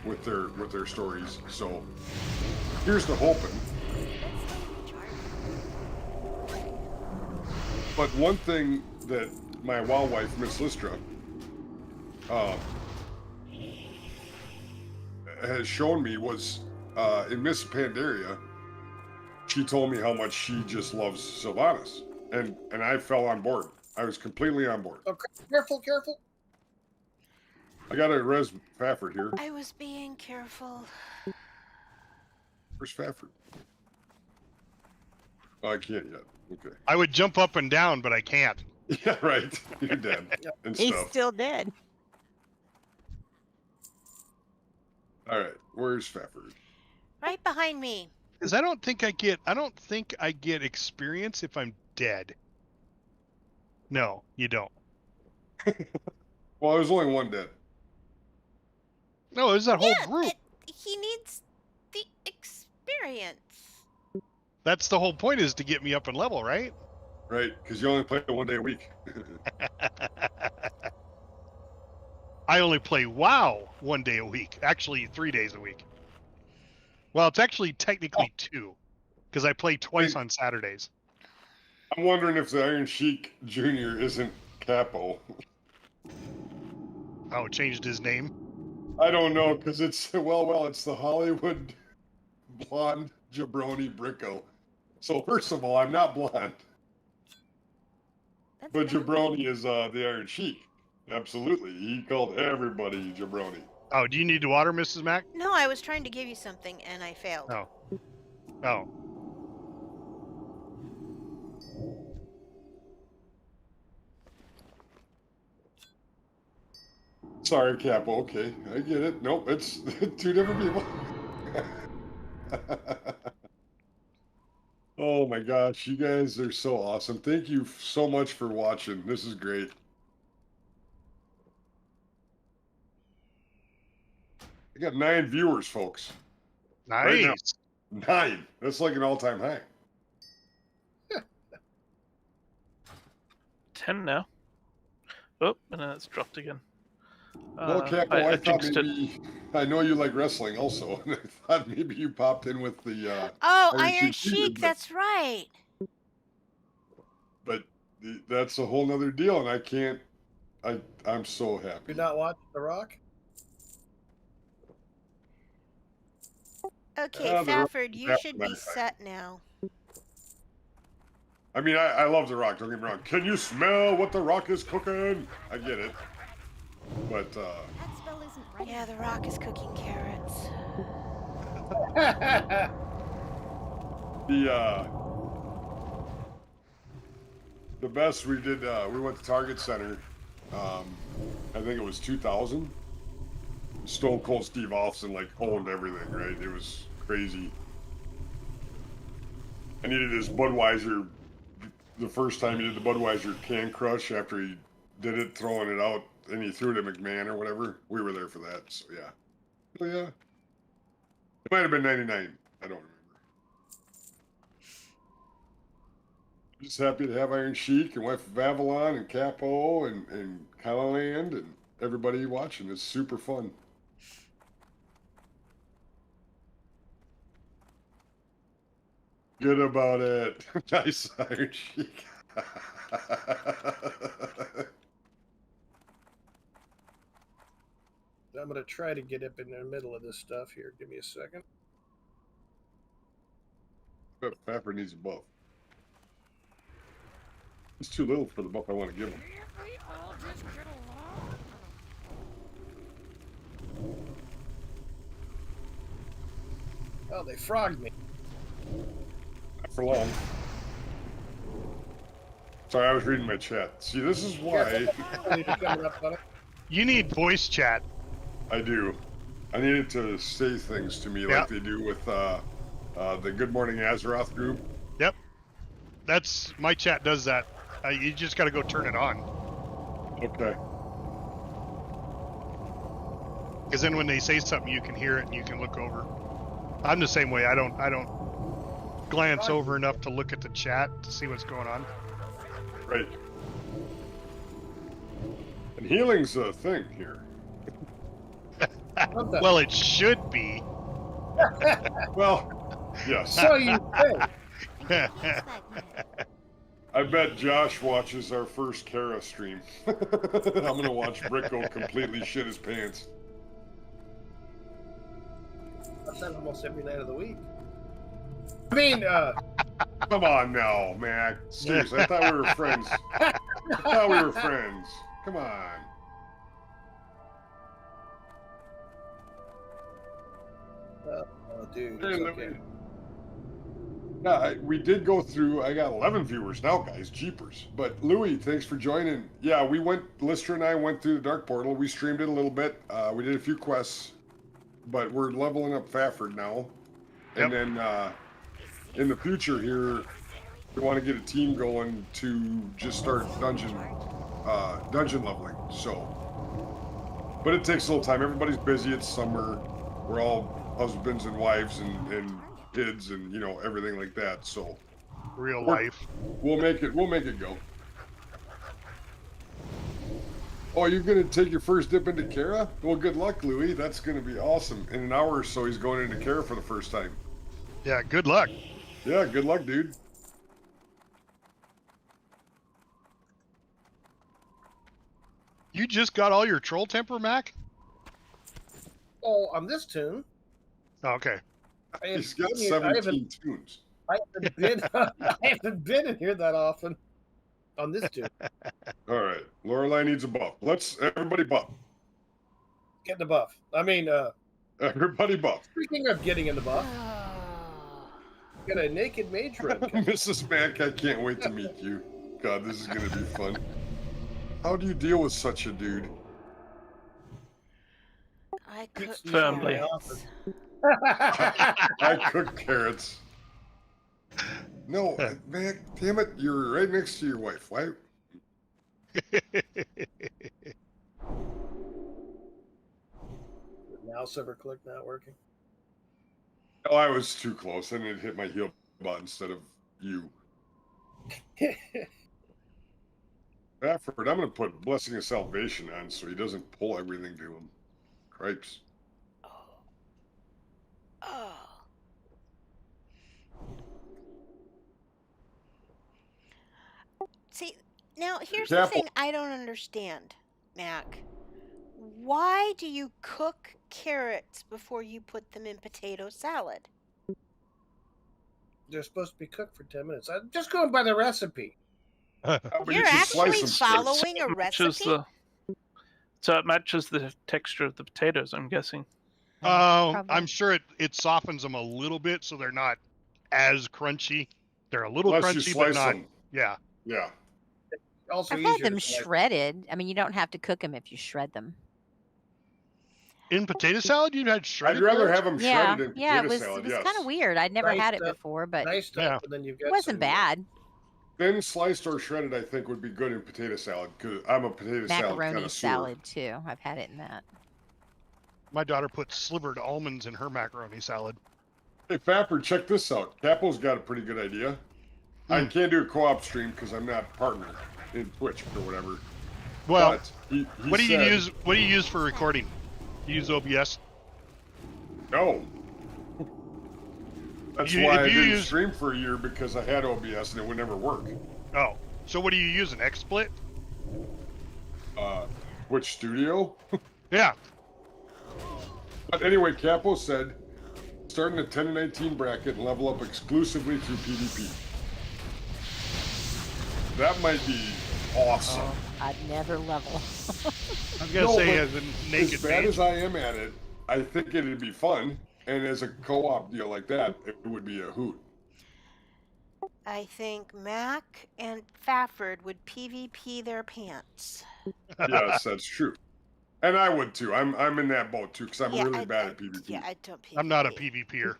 with their stories. So here's the hoping. But one thing that my WoW wife, Miss Lystra, has shown me was in Miss Pandaria. She told me how much she just loves Sylvanas, and I fell on board. I was completely on board. Oh, careful. I got a res Fafford here. I was being careful. Where's Fafford? Oh, I can't yet. Okay. I would jump up and down, but I can't. Yeah, right. You're dead and He's stuff. still dead. All right. Where's Fafford? Right behind me. Because I don't think I get experience if I'm dead. No, you don't. Well, there's only one dead. No, there's that whole Yeah, group. he needs the experience. That's the whole point, is to get me up in level, right? Right, because you only play it 1 day a week. I only play WoW 1 day a week. Actually, 3 days a week. Well, it's actually technically 2, because I play twice on Saturdays. I'm wondering if the Iron Sheik Jr. isn't Capo. Oh, changed his name. I don't know, because it's it's the Hollywood blonde jabroni Bricko. So first of all, I'm not blonde, but jabroni is the Iron Sheik. Absolutely, he called everybody jabroni. Oh, do you need water, Mrs. Mac? No, I was trying to give you something and I failed. Oh. Sorry, Capo. Okay, I get it. Nope, it's 2 different people. Oh my gosh, you guys are so awesome. Thank you so much for watching. This is great. I got 9 viewers, folks. Nice. Right now. 9. That's like an all-time high. 10 now. Oh, and then it's dropped again. Well, Capo, I thought jinxed it. maybe I know you like wrestling also, and I thought maybe you popped in with the Oh, Iron Iron Sheik, Sheik, that's right. but that's a whole nother deal, and I can't. I'm so happy. You're not watching The Rock? Okay, The Rock Fafford, is you after should my be time. set now. I mean, I love The Rock. Don't get me wrong. Can you smell what The Rock is cooking? I get it, but That spell isn't right. Yeah, The Rock is cooking carrots. the best we did. We went to Target Center. I think it was 2000. Stone Cold Steve Austin like owned everything, right? It was crazy. I needed his Budweiser. The first time he did the Budweiser can crush after he did it, throwing it out, and he threw it at McMahon or whatever. We were there for that, so yeah. Oh yeah. It might have been 99. I don't remember. Just happy to have Iron Sheik and Wife of Avalon and Capo and Kyloland and everybody watching. It's super fun. Good about it. Nice, Iron Sheik. I'm going to try to get up in the middle of this stuff here. Give me a second. But Pepper needs a buff. It's too little for the buff I want to give him. Oh, they frogged me. Not for long. Sorry, I was reading my chat. See, this is why You need voice chat. I do. I need it to say things to me like they do with the Good Morning Azeroth group. Yep. That's my chat does that. You just got to go turn it on. Okay. Because then when they say something, you can hear it and you can look over. I'm the same way. I don't glance over enough to look at the chat to see what's going on. Right. And healing's a thing here. Well, it should be. Well, yes. So you think. I bet Josh watches our first Kara stream. I'm gonna watch Bricko completely shit his pants. I've done almost every night of the week. I mean, Come on now, Mac. Seriously, I thought we were friends. I thought we were friends. Come on. oh, dude. Hey, It's let okay. me- Yeah, we did go through. I got 11 viewers now, guys. Jeepers. But Louis, thanks for joining. Yeah, we went. Lister and I went through the Dark Portal. We streamed it a little bit. We did a few quests, but we're leveling up Fafford now. And then in the future here, we want to get a team going to just start dungeon leveling. So, but it takes a little time. Everybody's busy. It's summer. We're all husbands and wives and kids and everything like that. So Real life. we'll make it go. Oh, you're gonna take your first dip into Kara? Well, good luck, Louis. That's gonna be awesome. In an hour or so, he's going into Kara for the first time. Yeah, good luck. Yeah, good luck, dude. You just got all your troll temper, Mac? Oh, on this tune, Oh, okay. He's got 17 tunes. I haven't been in here that often on this tune. All right, Lorelai needs a buff. Let's everybody buff. Get the buff. I mean, Everybody buff. speaking of getting in the buff, got a naked mage run. Mrs. Mac, I can't wait to meet you. God, this is gonna be fun. How do you deal with such a dude? I cook Family. carrots. I cook carrots. No, Mac, damn it, you're right next to your wife. Why? Mouse ever click not working? Oh, I was too close. I didn't hit my heel button instead of you. Bafford, I'm going to put Blessing of Salvation on so he doesn't pull everything to him. Cripes. Oh. See, now here's the thing I don't understand, Mac. Why do you cook carrots before you put them in potato salad? They're supposed to be cooked for 10 minutes. I'm just going by the recipe. You're actually following a recipe? So it matches the texture of the potatoes, I'm guessing. I'm sure it softens them a little bit so they're not as crunchy. They're a little crunchy, but not. Them. Yeah. Yeah. Also, I've had them shredded. I mean, you don't have to cook them if you shred them. In potato salad, you'd had shredded. I'd rather have them shredded in potato It salad. was kind of weird. I'd never had it before, but and then you've got it wasn't bad. Thin sliced or shredded, I think, would be good in potato salad because I'm a potato salad macaroni salad too. I've had it in that. My daughter puts slivered almonds in her macaroni salad. Hey, Fafford, check this out. Capo's got a pretty good idea. I can't do a co-op stream because I'm not partner in Twitch or whatever. Well, he what do you use? What do you use for recording? You use OBS? No. That's why I didn't stream for a year, because I had OBS and it would never work. Oh, so what do you use? An XSplit? Twitch Studio? Yeah. But anyway, Capo said, starting a 10 and 19 bracket and level up exclusively through PvP. That might be awesome. Oh, I'd never level. I was gonna say, as a naked as bad as I am at it, I think it'd be fun. And as a co-op deal like that, it would be a hoot. I think Mac and Fafford would PvP their pants. Yes, that's true. And I would too. I'm in that boat too, because I'm really bad at PvP. Yeah, I don't PvP. I'm not a PvPer.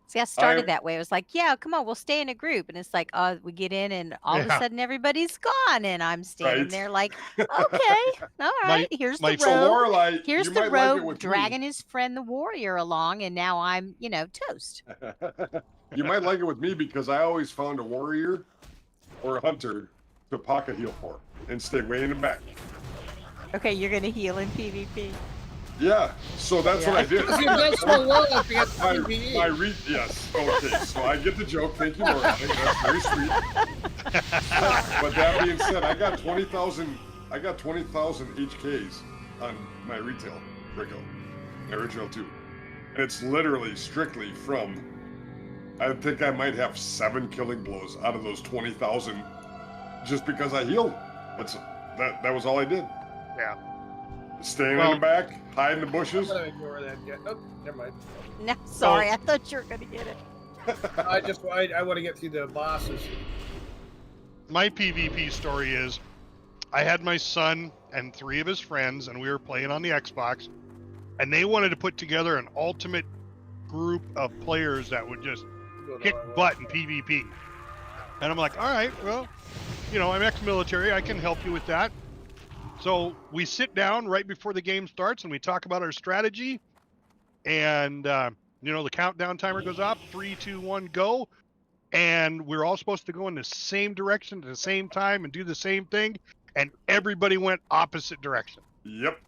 See, I started that way. It was like, yeah, come on, we'll stay in a group. And it's like, we get in and all of a sudden everybody's gone. And I'm standing there like, okay, all right, here's the rogue. Lorelei, here's the rogue dragging his friend the warrior along. And now I'm, toast. You might like it with me because I always found a warrior or a hunter to pocket heal for and stay way in the back. Okay, you're going to heal in PvP. Yeah, so that's what I did. That's so well if you get yes, okay, so I get the joke. Thank you, Laura. That's very sweet. But that being said, I got 20,000 HKs on my retail Rico, my original 2. And it's literally strictly from, I think I might have 7 killing blows out of those 20,000 just because I healed. That was all I did. Yeah. Staying in the back, hide in the bushes. I'm gonna ignore that. Oh, never mind. No, sorry, I thought you were gonna get it. I want to get through the bosses. My PvP story is, I had my son and 3 of his friends, and we were playing on the Xbox, and they wanted to put together an ultimate group of players that would just kick butt in PvP. And I'm like, all right, well, I'm ex-military, I can help you with that. So we sit down right before the game starts and we talk about our strategy, and the countdown timer goes off, 3, 2, 1, go, and we're all supposed to go in the same direction at the same time and do the same thing, and everybody went opposite direction. Yep.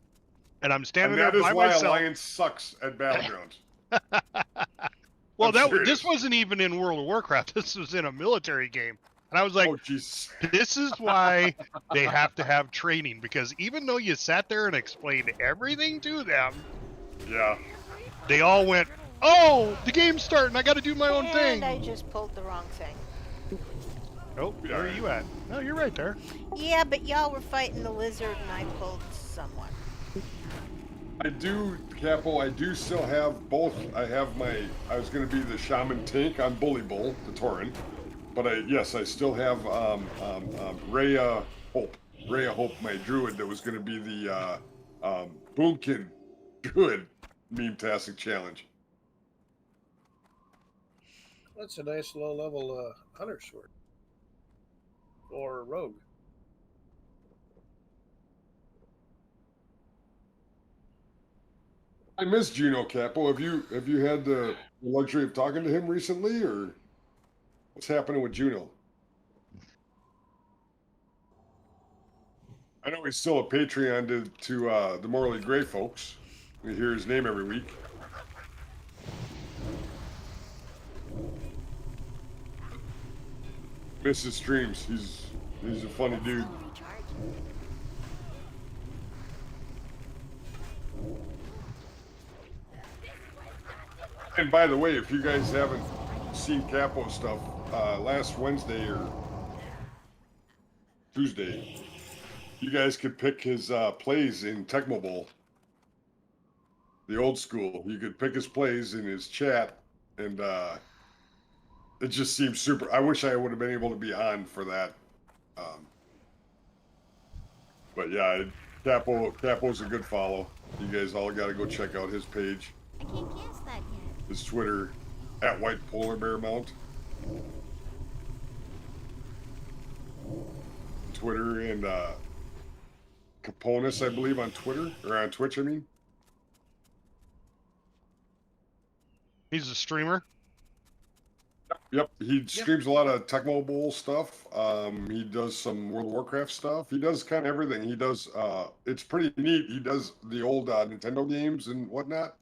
And I'm standing there by myself. That is why Alliance sucks at Battlegrounds. Well, this wasn't even in World of Warcraft. This was in a military game. And I was like, this is why they have to have training, because even though you sat there and explained everything to them, they all went, oh, the game's starting, I got to do my own thing. And I just pulled the wrong thing. Oh, where are you at? No, you're right there. Yeah, but y'all were fighting the lizard and I pulled someone. I do, Capo, I do still have both. I was going to be the Shaman tank on Bully Bull, the Tauren. But I still have Rhea Hope, my druid that was going to be the Boomkin druid meme-tastic challenge. That's a nice low-level hunter sword. Or rogue. I miss Juno, Capo. Have you had the luxury of talking to him recently, or what's happening with Juno? I know he's still a Patreon to the Morally Gray folks. We hear his name every week. Miss his streams. He's a funny dude. And by the way, if you guys haven't seen Capo stuff, last Wednesday or Tuesday, you guys could pick his plays in Tecmo Bowl. The old school. You could pick his plays in his chat, and it just seems super. I wish I would have been able to be on for that. But yeah, Capo's a good follow. You guys all got to go check out his page. I can't guess that yet. His Twitter, at White Polar Bear Mount. Twitter and Caponis, I believe, on Twitter, or on Twitch, I mean. He's a streamer. Yep, he streams a lot of Tecmo Bowl stuff. He does some World of Warcraft stuff. He does kind of everything. He does, it's pretty neat. He does the old Nintendo games and whatnot.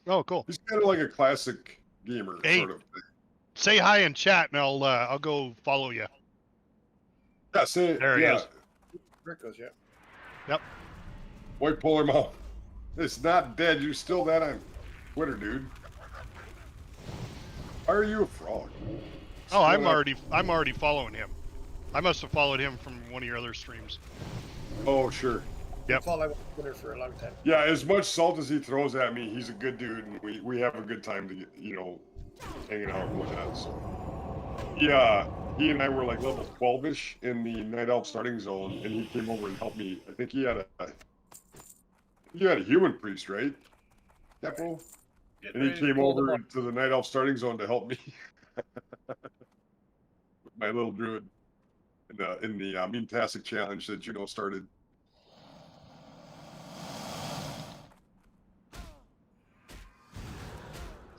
Oh, cool. He's kind of like a classic gamer, sort of thing. Say hi in chat, and I'll go follow you. Yeah, there he is. Rick goes, yeah. Yep. White Polar Mount. It's not dead. You're still that on Twitter, dude. Why are you a frog? Oh, I'm already following him. I must have followed him from one of your other streams. Oh, sure. Yep. Followed Twitter for a long time. Yeah, as much salt as he throws at me, he's a good dude, and we have a good time to get, hanging out and whatnot. So, yeah, he and I were like level 12-ish in the Night Elf starting zone, and he came over and helped me. I think he had a human priest, right? Capo? And he came over to the Night Elf starting zone to help me with my little druid in the Meme-tastic challenge that Juno started.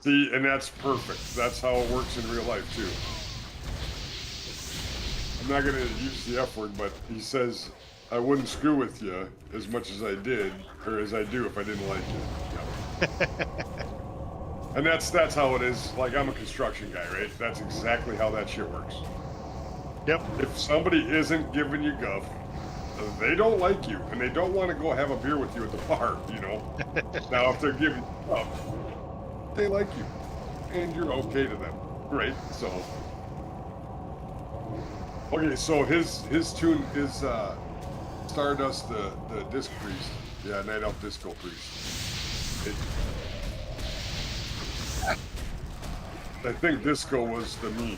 See, and that's perfect. That's how it works in real life too. I'm not gonna use the F word, but he says I wouldn't screw with you as much as I did, or as I do if I didn't like you. Yeah. And that's how it is. Like, I'm a construction guy, right? That's exactly how that shit works. Yep. If somebody isn't giving you guff, they don't like you, and they don't want to go have a beer with you at the bar, Now, if they're giving you guff, they like you, and you're okay to them, right? So, okay, so his tune is Stardust, the Disc Priest. Yeah, Night Elf Disco Priest. I think Disco was the meme.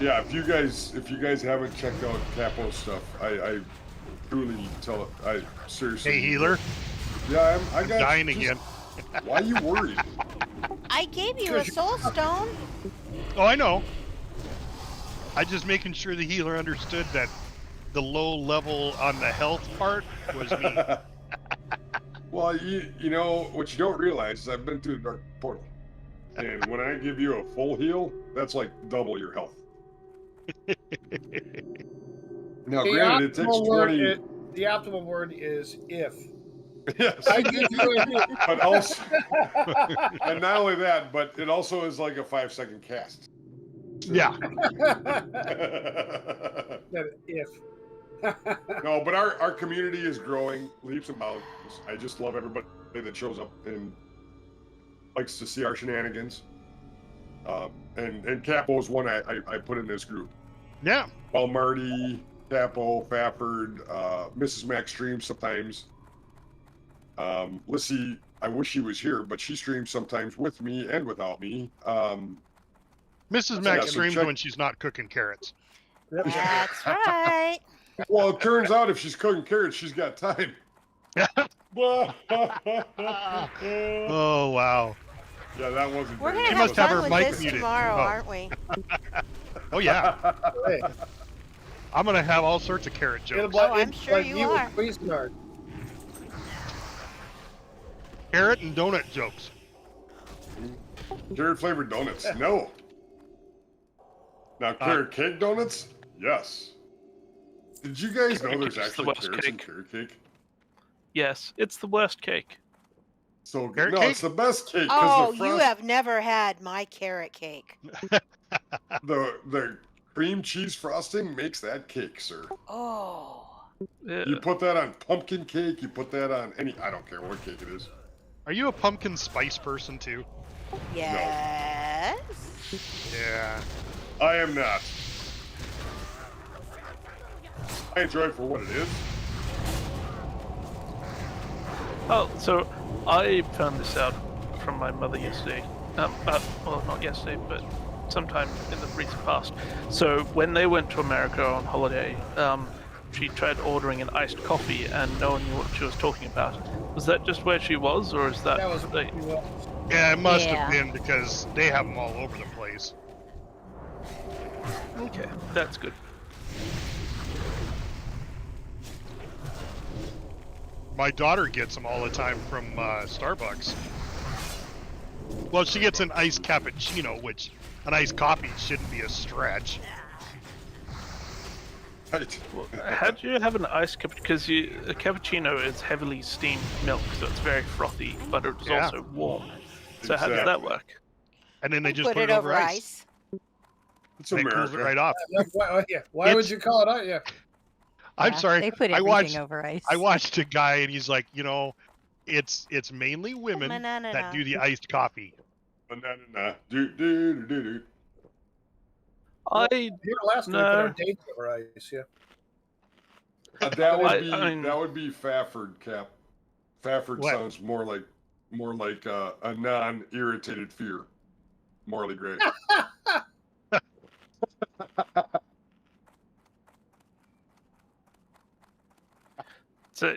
Yeah, if you guys haven't checked out Capo's stuff, I truly tell it. I seriously. Hey, healer. Yeah, I got dying again. Why are you worried? I gave you a soul stone. Oh, I know. I just making sure the healer understood that the low level on the health part was me. Well, you know what you don't realize is I've been through the dark portal, and when I give you a full heal, that's like double your health. Now, granted, it takes 20. The optimal word is if. Yes. I give you a hit. But also, and not only that, but it also is like a 5-second cast. So. Yeah. If. No, but our community is growing leaps and bounds. I just love everybody that shows up and likes to see our shenanigans. And Capo's one I put in this group. Yeah. Well, Marty, Capo, Fafford, Mrs. Max streams sometimes. Lissy, I wish she was here, but she streams sometimes with me and without me. Mrs. Max streams when she's not cooking carrots. That's right. Well, it turns out if she's cooking carrots, she's got time. Oh, wow. Yeah, that wasn't. We're gonna She have must have fun her with mic this muted. tomorrow, Oh. aren't we? Oh, yeah. Hey, I'm going to have all sorts of carrot jokes. I'm sure you are. Cuisinart. Carrot and donut jokes. Carrot flavored donuts? No. Now, carrot cake donuts? Yes. Did you guys know there's actually carrots in carrot cake? Yes, it's the worst cake. So Carrot no, cake? it's the best cake. Oh, the you have never had my carrot cake. The cream cheese frosting makes that cake, sir. Oh. Yeah. You put that on pumpkin cake. You put that on any. I don't care what cake it is. Are you a pumpkin spice person too? Yes. Yeah. I am not. I enjoy it for what it is. Oh, so I found this out from my mother yesterday. Well, not yesterday, but sometime in the recent past. So when they went to America on holiday, she tried ordering an iced coffee, and no one knew what she was talking about. Was that just where she was, or is that? That was where she was. Yeah, it must have been because they have them all over the place. Okay, that's good. My daughter gets them all the time from Starbucks. Well, she gets an iced cappuccino, which an iced coffee shouldn't be a stretch. Right. Well, how do you have an iced cappuccino? Because a cappuccino is heavily steamed milk, so it's very frothy, but it's also warm. So how does that work? And then they just put it over ice. It's and it cools America. it right off. Why would you call it? Yeah. I'm sorry. They put everything over ice. I watched a guy and he's like, it's mainly women that do the iced coffee. Banana. I Here last week, our dates over ice. Yeah. That would be Fafford, Cap. Fafford sounds more like a non-irritated fear. Morally great. So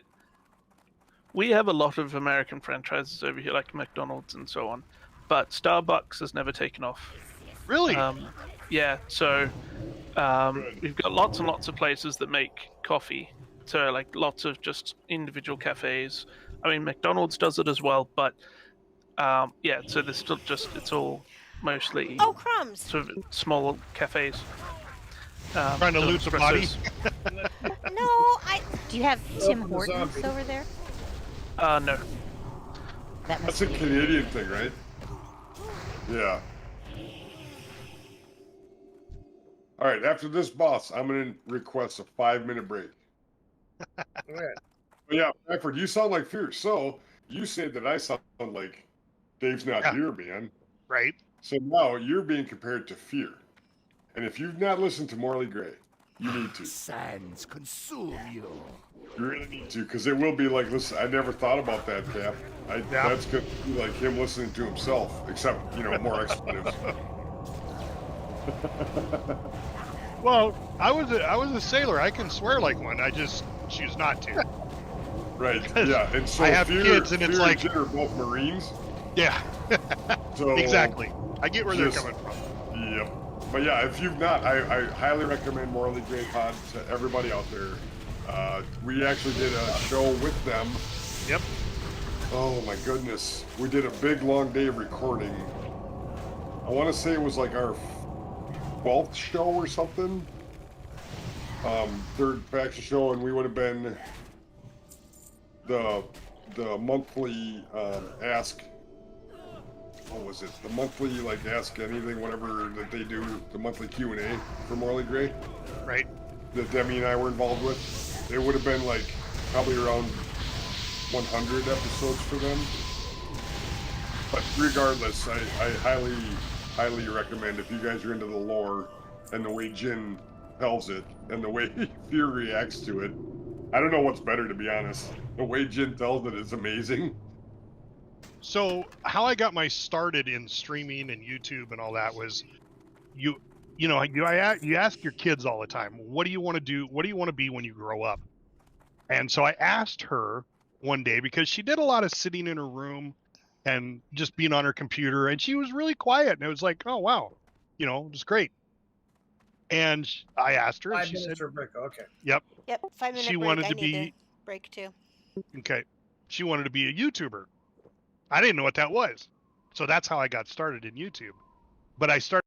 we have a lot of American franchises over here, like McDonald's and so on, but Starbucks has never taken off. Really? Yeah. So we've got lots and lots of places that make coffee. So like lots of just individual cafes. I mean, McDonald's does it as well, but yeah. So there's still it's all mostly crumbs. sort of small cafes. Trying to loot the body? No, Do you have Tim Hortons over there? No. That's a Canadian thing, right? Yeah. All right, after this, boss, I'm going to request a 5-minute break. All right. But yeah, Bradford, you sound like Fierce. So you said that I sound like Dave's not here, man. Right. So now you're being compared to Fear. And if you've not listened to Morley Gray, you need to. Sands consume you. You really need to, because it will be like, listen, I never thought about that, Cap. That's going to be like him listening to himself, except, more expletives. Well, I was a sailor. I can swear like one. I just choose not to. Right. Yeah. And so I have kids, and it's like Fear and Jin are both Marines. Yeah. So exactly. I get where they're coming from. Yep. But yeah, if you've not, I highly recommend Morley Gray Pod to everybody out there. We actually did a show with them. Yep. Oh my goodness. We did a big long day of recording. I want to say it was like our 12th show or something. Third faction show, and we would have been the monthly ask. What was it? The monthly ask anything, whatever that they do. The monthly Q&A for Morley Gray. Right. That Demi and I were involved with. It would have been probably around 100 episodes for them. But regardless, I highly recommend, if you guys are into the lore and the way Jin tells it and the way Fear reacts to it. I don't know what's better, to be honest. The way Jin tells it is amazing. So how I got my started in streaming and YouTube and all that was, you ask your kids all the time, what do you want to do? What do you want to be when you grow up? And so I asked her one day, because she did a lot of sitting in her room and just being on her computer, and she was really quiet, and it was like, oh wow, just great. And I asked her, and she said, break. Okay. Yep. 5 minute She break. wanted I to need be to break too. okay. She wanted to be a YouTuber. I didn't know what that was. So that's how I got started in YouTube. But I started.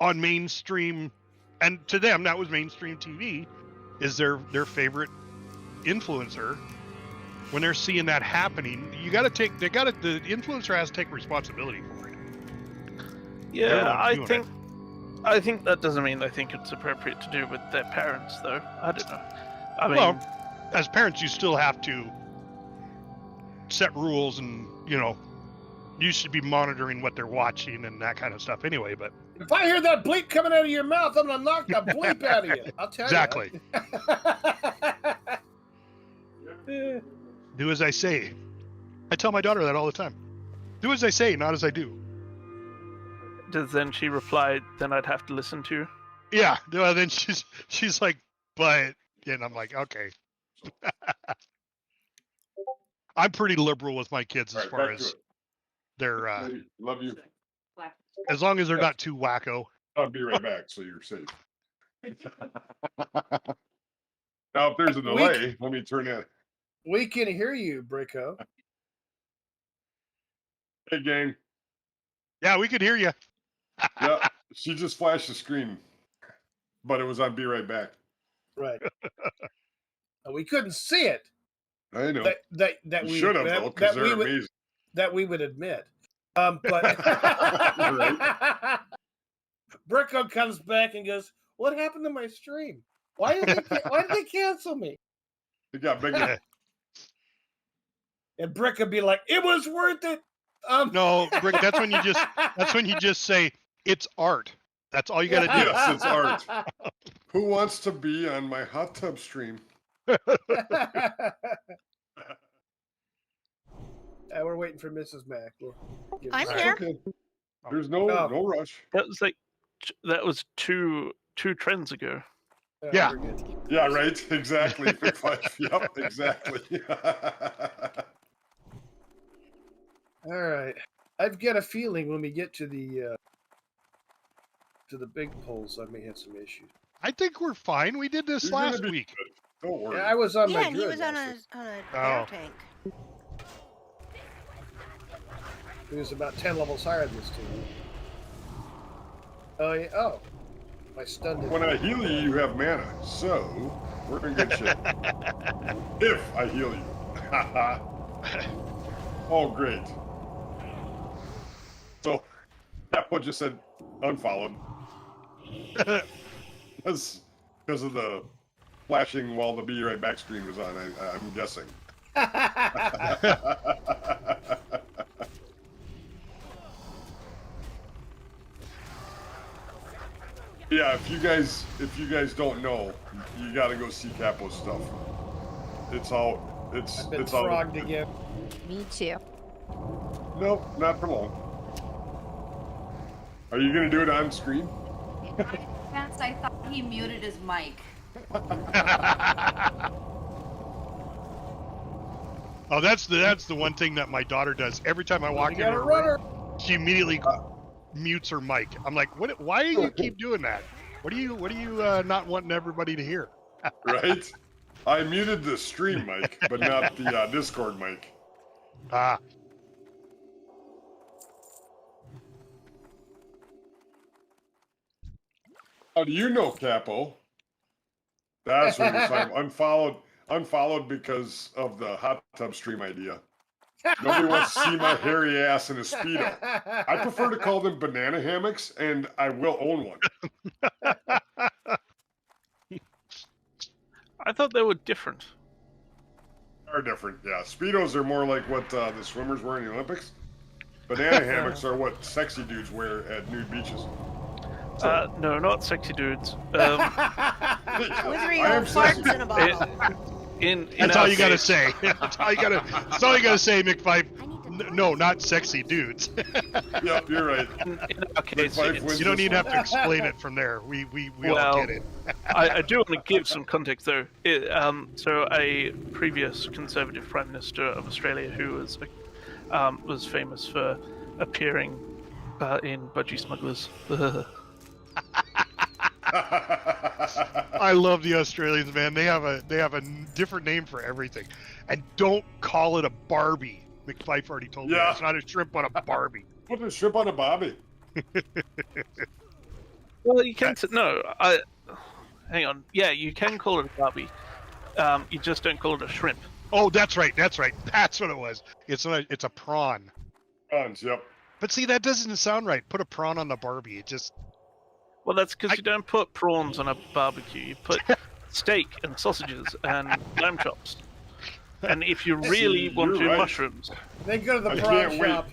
On mainstream, and to them that was mainstream TV, is their favorite influencer. When they're seeing that happening, the influencer has to take responsibility for it. Yeah, I think that doesn't mean I think it's appropriate to do with their parents, though. I don't know. I mean, well, as parents, you still have to set rules, and you should be monitoring what they're watching and that kind of stuff anyway. But if I hear that bleep coming out of your mouth, I'm gonna knock the bleep out of you. I'll tell exactly. you. Do as I say. I tell my daughter that all the time. Do as I say, not as I do. Does then she reply, then I'd have to listen to you? Yeah. Well, then she's like, but, and I'm like, okay. I'm pretty liberal with my kids as far as their love you. as long as they're not too wacko. I'll be right back, so you're safe. Now, if there's a delay, let me turn in. We can hear you, Bricko. Hey, gang. Yeah, we could hear you. Yeah, she just flashed the screen, but it was on Be Right Back. Right. We couldn't see it. I know. That we should have, though, because they're amazing. That we would admit. But Bricko comes back and goes, "What happened to my stream? Why did they cancel me?" It got bigger. And Brick would be like, "It was worth it." No, Brick, that's when you just say it's art. That's all you got to do. Yes, it's art. Who wants to be on my hot tub stream? We're waiting for Mrs. Mac. I'm here. Okay. There's no rush. That was two trends ago. Yeah. we're good. Yeah, right. Exactly. Big five. Yep, exactly. All right. I've got a feeling when we get to the big polls, I may have some issues. I think we're fine. We did this You're gonna last be week. good. Don't worry. Yeah, I was on Yeah, my and he druid was on last week. a Oh. air tank. He was about 10 levels higher than this team. Oh, yeah. Oh. My stunned it. When I heal you, you have mana. So, we're in good shape. If I heal you. Oh, great. So, that one just said unfollowed. Because of the flashing while the Be Right Back screen was on, I'm guessing. Yeah, if you guys don't know, you got to go see Capo's stuff. It's out. I've been It's out. frogged again. Me too. Nope, not for long. Are you gonna do it on screen? I thought he muted his mic. Oh, that's the one thing that my daughter does. Every time I walk You in got a her runner. room, she immediately mutes her mic. I'm like, what? Why do you keep doing that? What do you not wanting everybody to hear? Right? I muted the stream mic, but not the Discord mic. Ah, How do you know, Capo? That's what you're saying. Unfollowed because of the hot tub stream idea. Nobody wants to see my hairy ass in a Speedo. I prefer to call them banana hammocks, and I will own one. I thought they were different. Are different, yeah. Speedos are more like what the swimmers wear in the Olympics. Banana hammocks are what sexy dudes wear at nude beaches. No, not sexy dudes. With I am sexy. farts in a bottle. that's all you gotta say. That's all you gotta say, McFife. No, not sexy dudes. Yep, you're right. In our case, Five it's- wins. You don't even have to explain it from there. We all get it. I do want to give some context, though. So, a previous Conservative Prime Minister of Australia who was famous for appearing in Budgie Smugglers. I love the Australians, man. They have a different name for everything, and don't call it a Barbie. McFife already told me Yeah. it's not a shrimp on a Barbie. Put the shrimp on a bobby. Well, you can hang on. Yeah, you can call it a barbie. You just don't call it a shrimp. Oh, that's right. That's what it was. It's a prawn. Prawns, yep. But see, that doesn't sound right. Put a prawn on the Barbie. It just Well, that's because you don't put prawns on a barbecue. You put steak and sausages and lamb chops. And if you really want to you're do right. mushrooms, Then go to the I prawn can't wait. shop.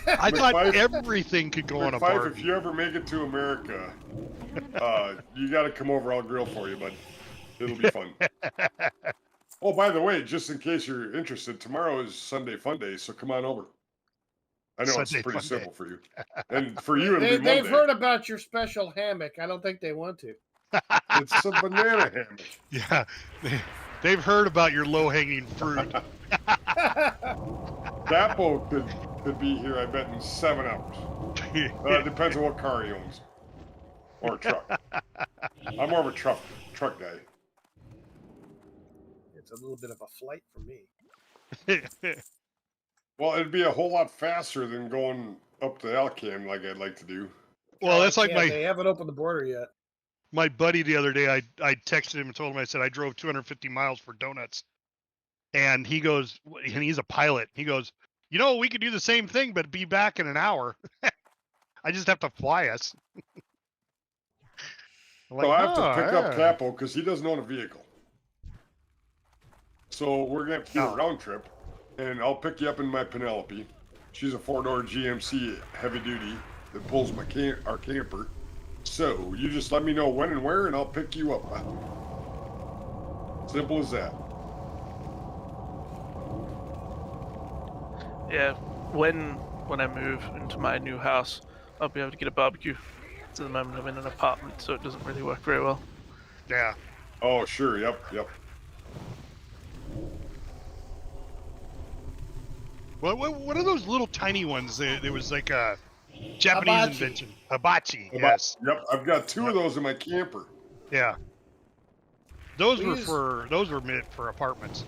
I thought McFife- everything could go on a Fife, Barbie. if you ever make it to America, you got to come over. I'll grill for you, bud. It'll be fun. Oh, by the way, just in case you're interested, tomorrow is Sunday Fun Day, so come on over. I know Sunday it's pretty Fun simple for you, and for you it'll be They've Monday. heard about your special hammock. I don't think they want to. It's a banana hammock. Yeah, they've heard about your low-hanging fruit. Capo could be here, I bet, in 7 hours. Depends on what car he owns. Or a truck. I'm more of a truck guy. It's a little bit of a flight for me. Well, it'd be a whole lot faster than going up to Alcan like I'd like to do. Well, that's like They haven't opened the border yet. my buddy the other day. I texted him and told him, I said I drove 250 miles for donuts, and he goes, and he's a pilot. He goes, we could do the same thing, but be back in an hour. I just have to fly us. I'm So I have to "Oh, pick up yeah." Capo because he doesn't own a vehicle. So we're gonna have to do a round trip, and I'll pick you up in my Penelope. She's a 4-door GMC heavy duty that pulls our camper. So you just let me know when and where, and I'll pick you up. Simple as that. yeah, when I move into my new house, I'll be able to get a barbecue. At the moment, I'm in an apartment, so it doesn't really work very well. Yeah. Oh, sure. Yep. Well, what are those little tiny ones? There was like a Japanese Hibachi. invention. Hibachi. Yes. Yep. I've got 2 of those in my camper. Yeah. Those We were meant for apartments.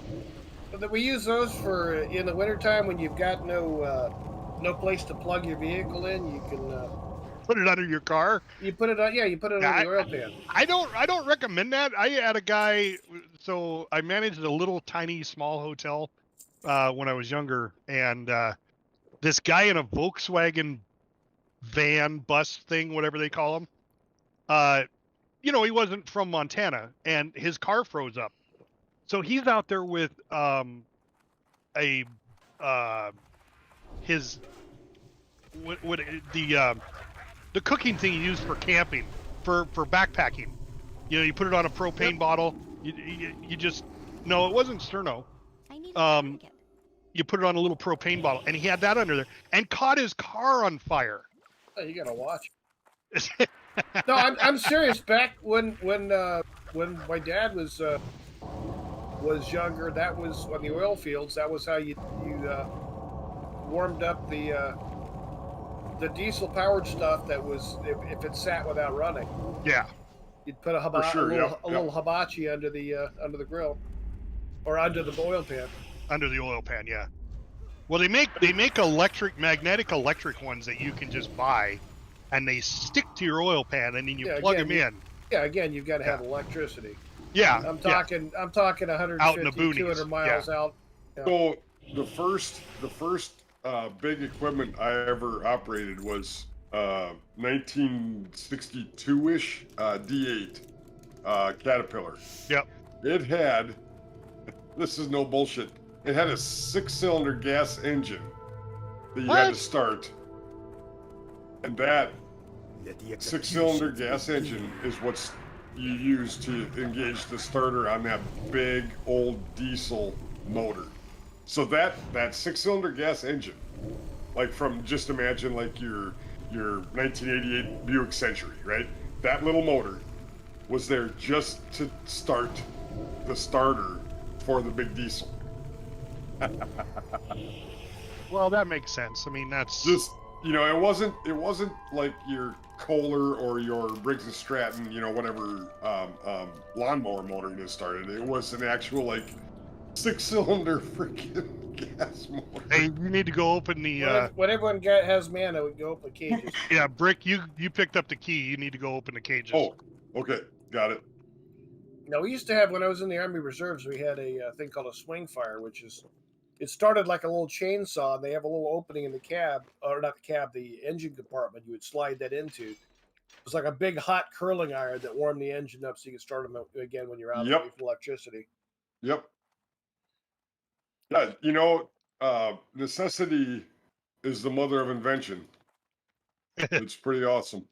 We use those for in the wintertime when you've got no place to plug your vehicle in. You can Put it under your car. you put it on. Yeah, you put it on the oil pan. I don't recommend that. I had a guy. So I managed a little tiny small hotel when I was younger, and this guy in a Volkswagen van bus thing, whatever they call them. He wasn't from Montana, and his car froze up. So he's out there with the cooking thing you use for camping, for backpacking. You put it on a propane bottle. You just no, it wasn't Sterno. I need a You put it on a little propane bottle, and he had that under there, and caught his car on fire. Oh, you gotta watch. No, I'm serious. Back when my dad was younger, that was on the oil fields. That was how you warmed up the diesel powered stuff. That was if it sat without running. Yeah. You'd put a little hibachi under the grill, or under the oil pan. Under the oil pan, yeah. Well, they make magnetic electric ones that you can just buy, and they stick to your oil pan, and then you plug them in. Yeah, again, you've got to have electricity. Yeah, I'm talking 150, 200 miles out. Yeah. So the first big equipment I ever operated was 1962-ish D8 Caterpillar. Yep. It had, this is no bullshit, it had a 6-cylinder gas engine that you had to start. And that 6-cylinder gas engine is what you use to engage the starter on that big old diesel motor. So that 6-cylinder gas engine, like from, just imagine like your 1988 Buick Century, right? That little motor was there just to start the starter for the big diesel. Well, that makes sense. I mean, that's just, it wasn't like your Kohler or your Briggs & Stratton, whatever lawnmower motor you started. It was an actual, like, 6-cylinder freaking gas motor. Hey, you need to go open the... When everyone has mana, we go open the cages. Yeah, Brick, you picked up the key. You need to go open the cages. Oh, okay. Got it. Now, we used to have, when I was in the Army Reserves, we had a thing called a swing fire, which is... It started like a little chainsaw, and they have a little opening in the cab, or not the cab, the engine compartment. You would slide that into. It was like a big hot curling iron that warmed the engine up so you could start them again when you're out of electricity. Yep. Yeah, necessity is the mother of invention. It's pretty awesome.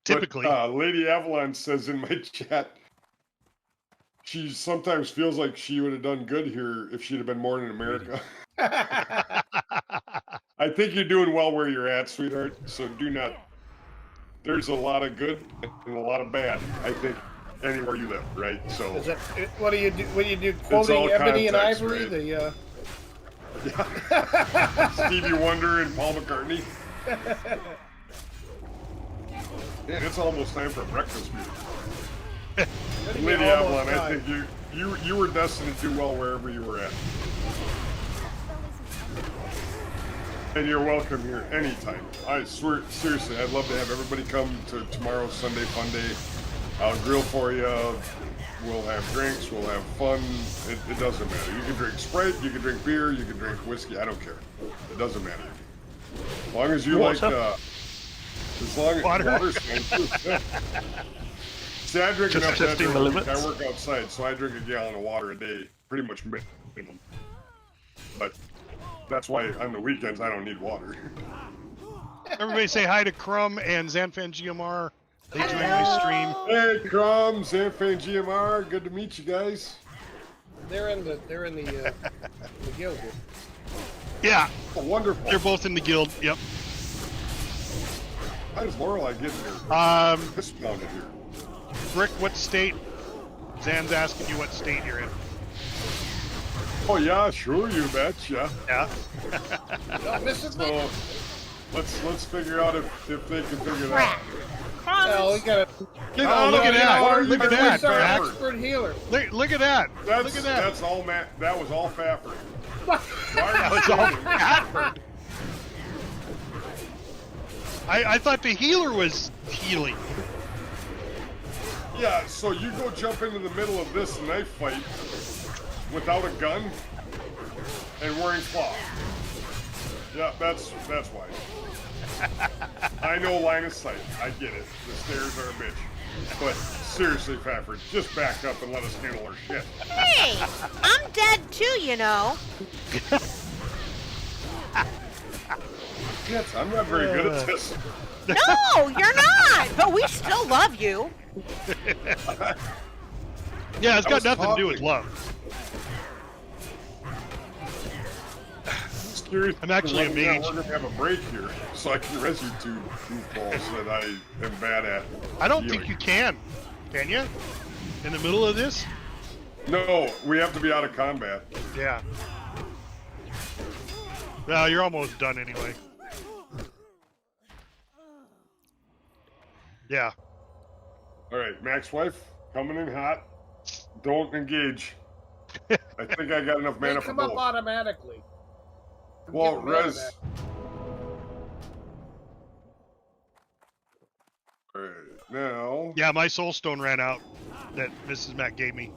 Typically. But, Lady Avalon says in my chat, she sometimes feels like she would have done good here if she'd have been born in America. I think you're doing well where you're at, sweetheart. So do not. There's a lot of good and a lot of bad, I think, anywhere you live, right? So. What do you do? What do you do? Quoting Ebony and Ivory, right? Yeah. Stevie Wonder and Paul McCartney. Man, it's almost time for breakfast music. Lady Avalon, I think you were destined to do well wherever you were at. And you're welcome here anytime. I swear, seriously, I'd love to have everybody come to tomorrow's Sunday Fun Day. I'll grill for you. We'll have drinks. We'll have fun. It doesn't matter. You can drink Sprite. You can drink beer. You can drink whiskey. I don't care. It doesn't matter. As long as you like... as long as water's fine too. See, I drink enough that during the week. I work outside, so I drink a gallon of water a day, pretty much minimum. But that's why on the weekends I don't need water. Everybody say hi to Crumb and Zanfan GMR. They joined my stream. Hey, Crumb, Zanfan GMR. Good to meet you guys. They're in the guild here. Yeah. Oh, wonderful. They're both in the guild. Yep. How does Lorelei get here? Rick, what state Zan's asking you what state you're in. Oh yeah, sure, you betcha. Yeah. So let's figure out if they can figure it out. Well, we gotta. Oh, look at that! Look at that! Who's our Max. expert healer? Look at that! Look at that! That's all, Matt. That was all Fafford. That was all Fafford. I thought the healer was healing. Yeah, so you go jump into the middle of this knife fight without a gun and wearing cloth. Yeah, that's why. I know line of sight. I get it. The stairs are a bitch. But seriously, Fafford, just back up and let us handle our shit. Hey, I'm dead too, you know. Yes, I'm not very good at this. No, you're not. But we still love you. Yeah, it's got nothing to do with love. I'm actually a mage. We're gonna have a break here, so I can res you two goofballs that I am bad at. I don't think you can. Can you? In the middle of this? No, we have to be out of combat. Yeah. Well, you're almost done anyway. Yeah. All right, Max wife, coming in hot. Don't engage. I think I got enough They mana for come up both. automatically. Well, Get rid of res. that. All right, now. Yeah, my soul stone ran out that Mrs. Mac gave me.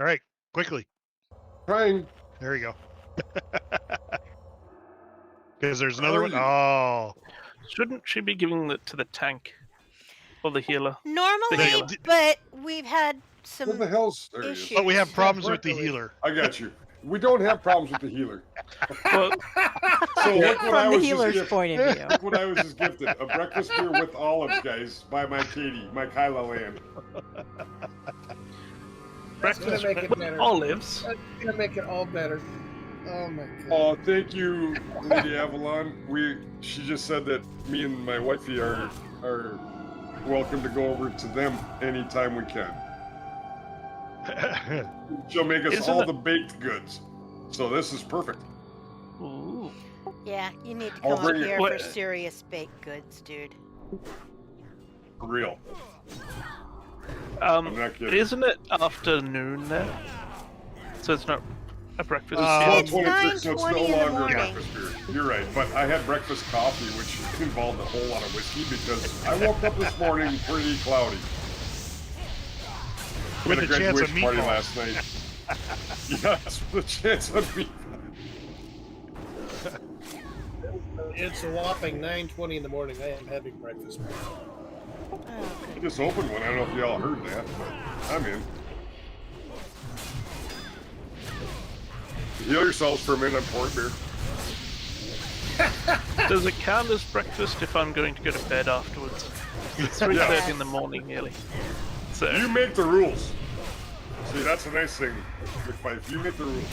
All right, quickly. Trying. There you go. Because there's another one. Oh. Shouldn't she be giving it to the tank or the healer? Normally, but we've had some What the hell's there? issues. But we have problems with the healer. I got you. We don't have problems with the healer. Well, So look what I From the was healer's just point of view. Look what I was just gifted. A breakfast beer with olives, guys, by my Katie, my Kyla Land. That's gonna breakfast make it with better. olives. That's gonna make it all better. Oh my god. Oh, thank you, Lady Avalon. She just said that me and my wifey are welcome to go over to them anytime we can. She'll make us all the baked goods. So this is perfect. Ooh. Yeah, you need to I'll come up bring it. here What- for serious baked goods, dude. For real. I'm not kidding. Isn't it afternoon there? So it's not a breakfast. It's meal? 26, so it's no 9:20 in the longer a morning. breakfast beer. You're right, but I had breakfast coffee, which involved a whole lot of whiskey because I woke up this morning pretty cloudy. With Had a chance of graduation party meatballs. last night. Yes, with a chance of meatballs. It's a whopping 9:20 in the morning. I am having breakfast. I just opened one. I don't know if y'all heard that, but I'm in. Heal yourselves for a minute. I'm pouring beer. Does it count as breakfast if I'm going to go to bed afterwards? It's 3:30 in the morning nearly. So You make the rules. See, that's a nice thing, McFife. You make the rules.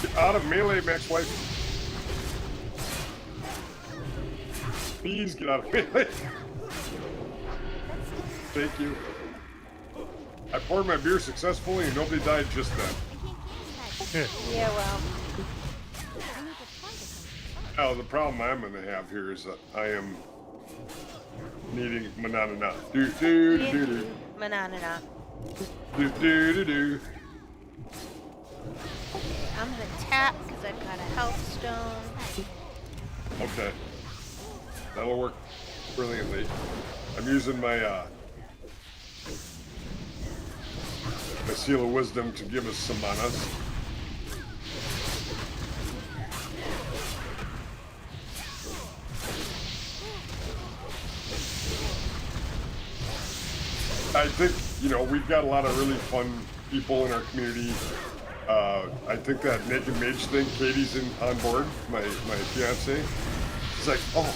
Get out of melee, Max Wife. Please get out of melee. Thank you. I poured my beer successfully and nobody died just then. Yeah, well, Now, the problem I'm going to have here is that I am needing manana. Do do do do manana. do do do do. I'm gonna tap because I've got a health stone. Okay. That'll work brilliantly. I'm using my my seal of wisdom to give us some manas. I think, you know, we've got a lot of really fun people in our community. I think that Naked Mage thing, Katie's on board, my fiance. She's like, oh,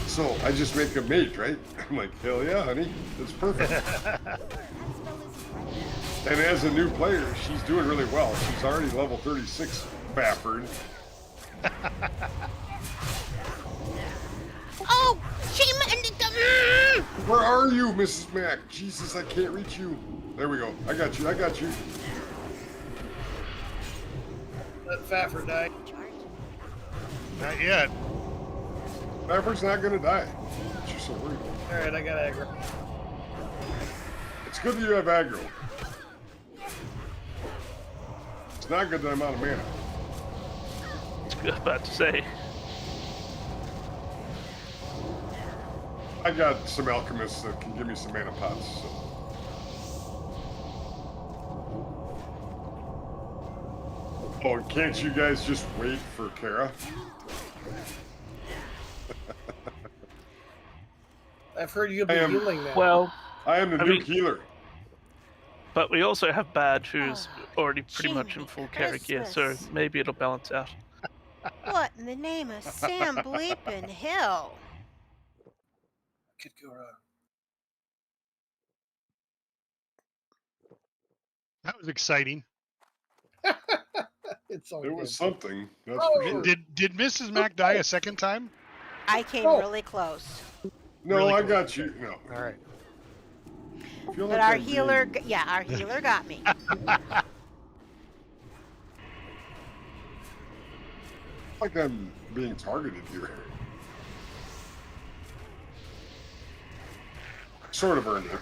so I just make a mage, right? I'm like, hell yeah, honey, that's perfect. And as a new player, she's doing really well. She's already level 36, Bafford. Oh, she. Where are you, Mrs. Mac? Jesus, I can't reach you. There we go. I got you. I got you. Let Faffer die. Not yet. Faffer's not gonna die. She's so worried. All right, I got aggro. It's good that you have aggro. It's not good that I'm out of mana. I was about to say. I got some alchemists that can give me some mana pots. So. Oh, can't you guys just wait for Kara? I've heard you'll be healing now. Well, I am the new healer. But we also have Bad, who's already pretty much in Jiminy full Kara gear, so Christmas. maybe it'll balance out. What in the name of Sam Bleepin' Hill? Could go wrong. That was exciting. It's all It good. was something. That's Oh. for sure. Did Mrs. Mac die a second time? I came Oh. really close. No, Really I close. got you. No. All right. I feel But like our I'm healer, being- our healer got me. like I'm being targeted here. Sort of earned it.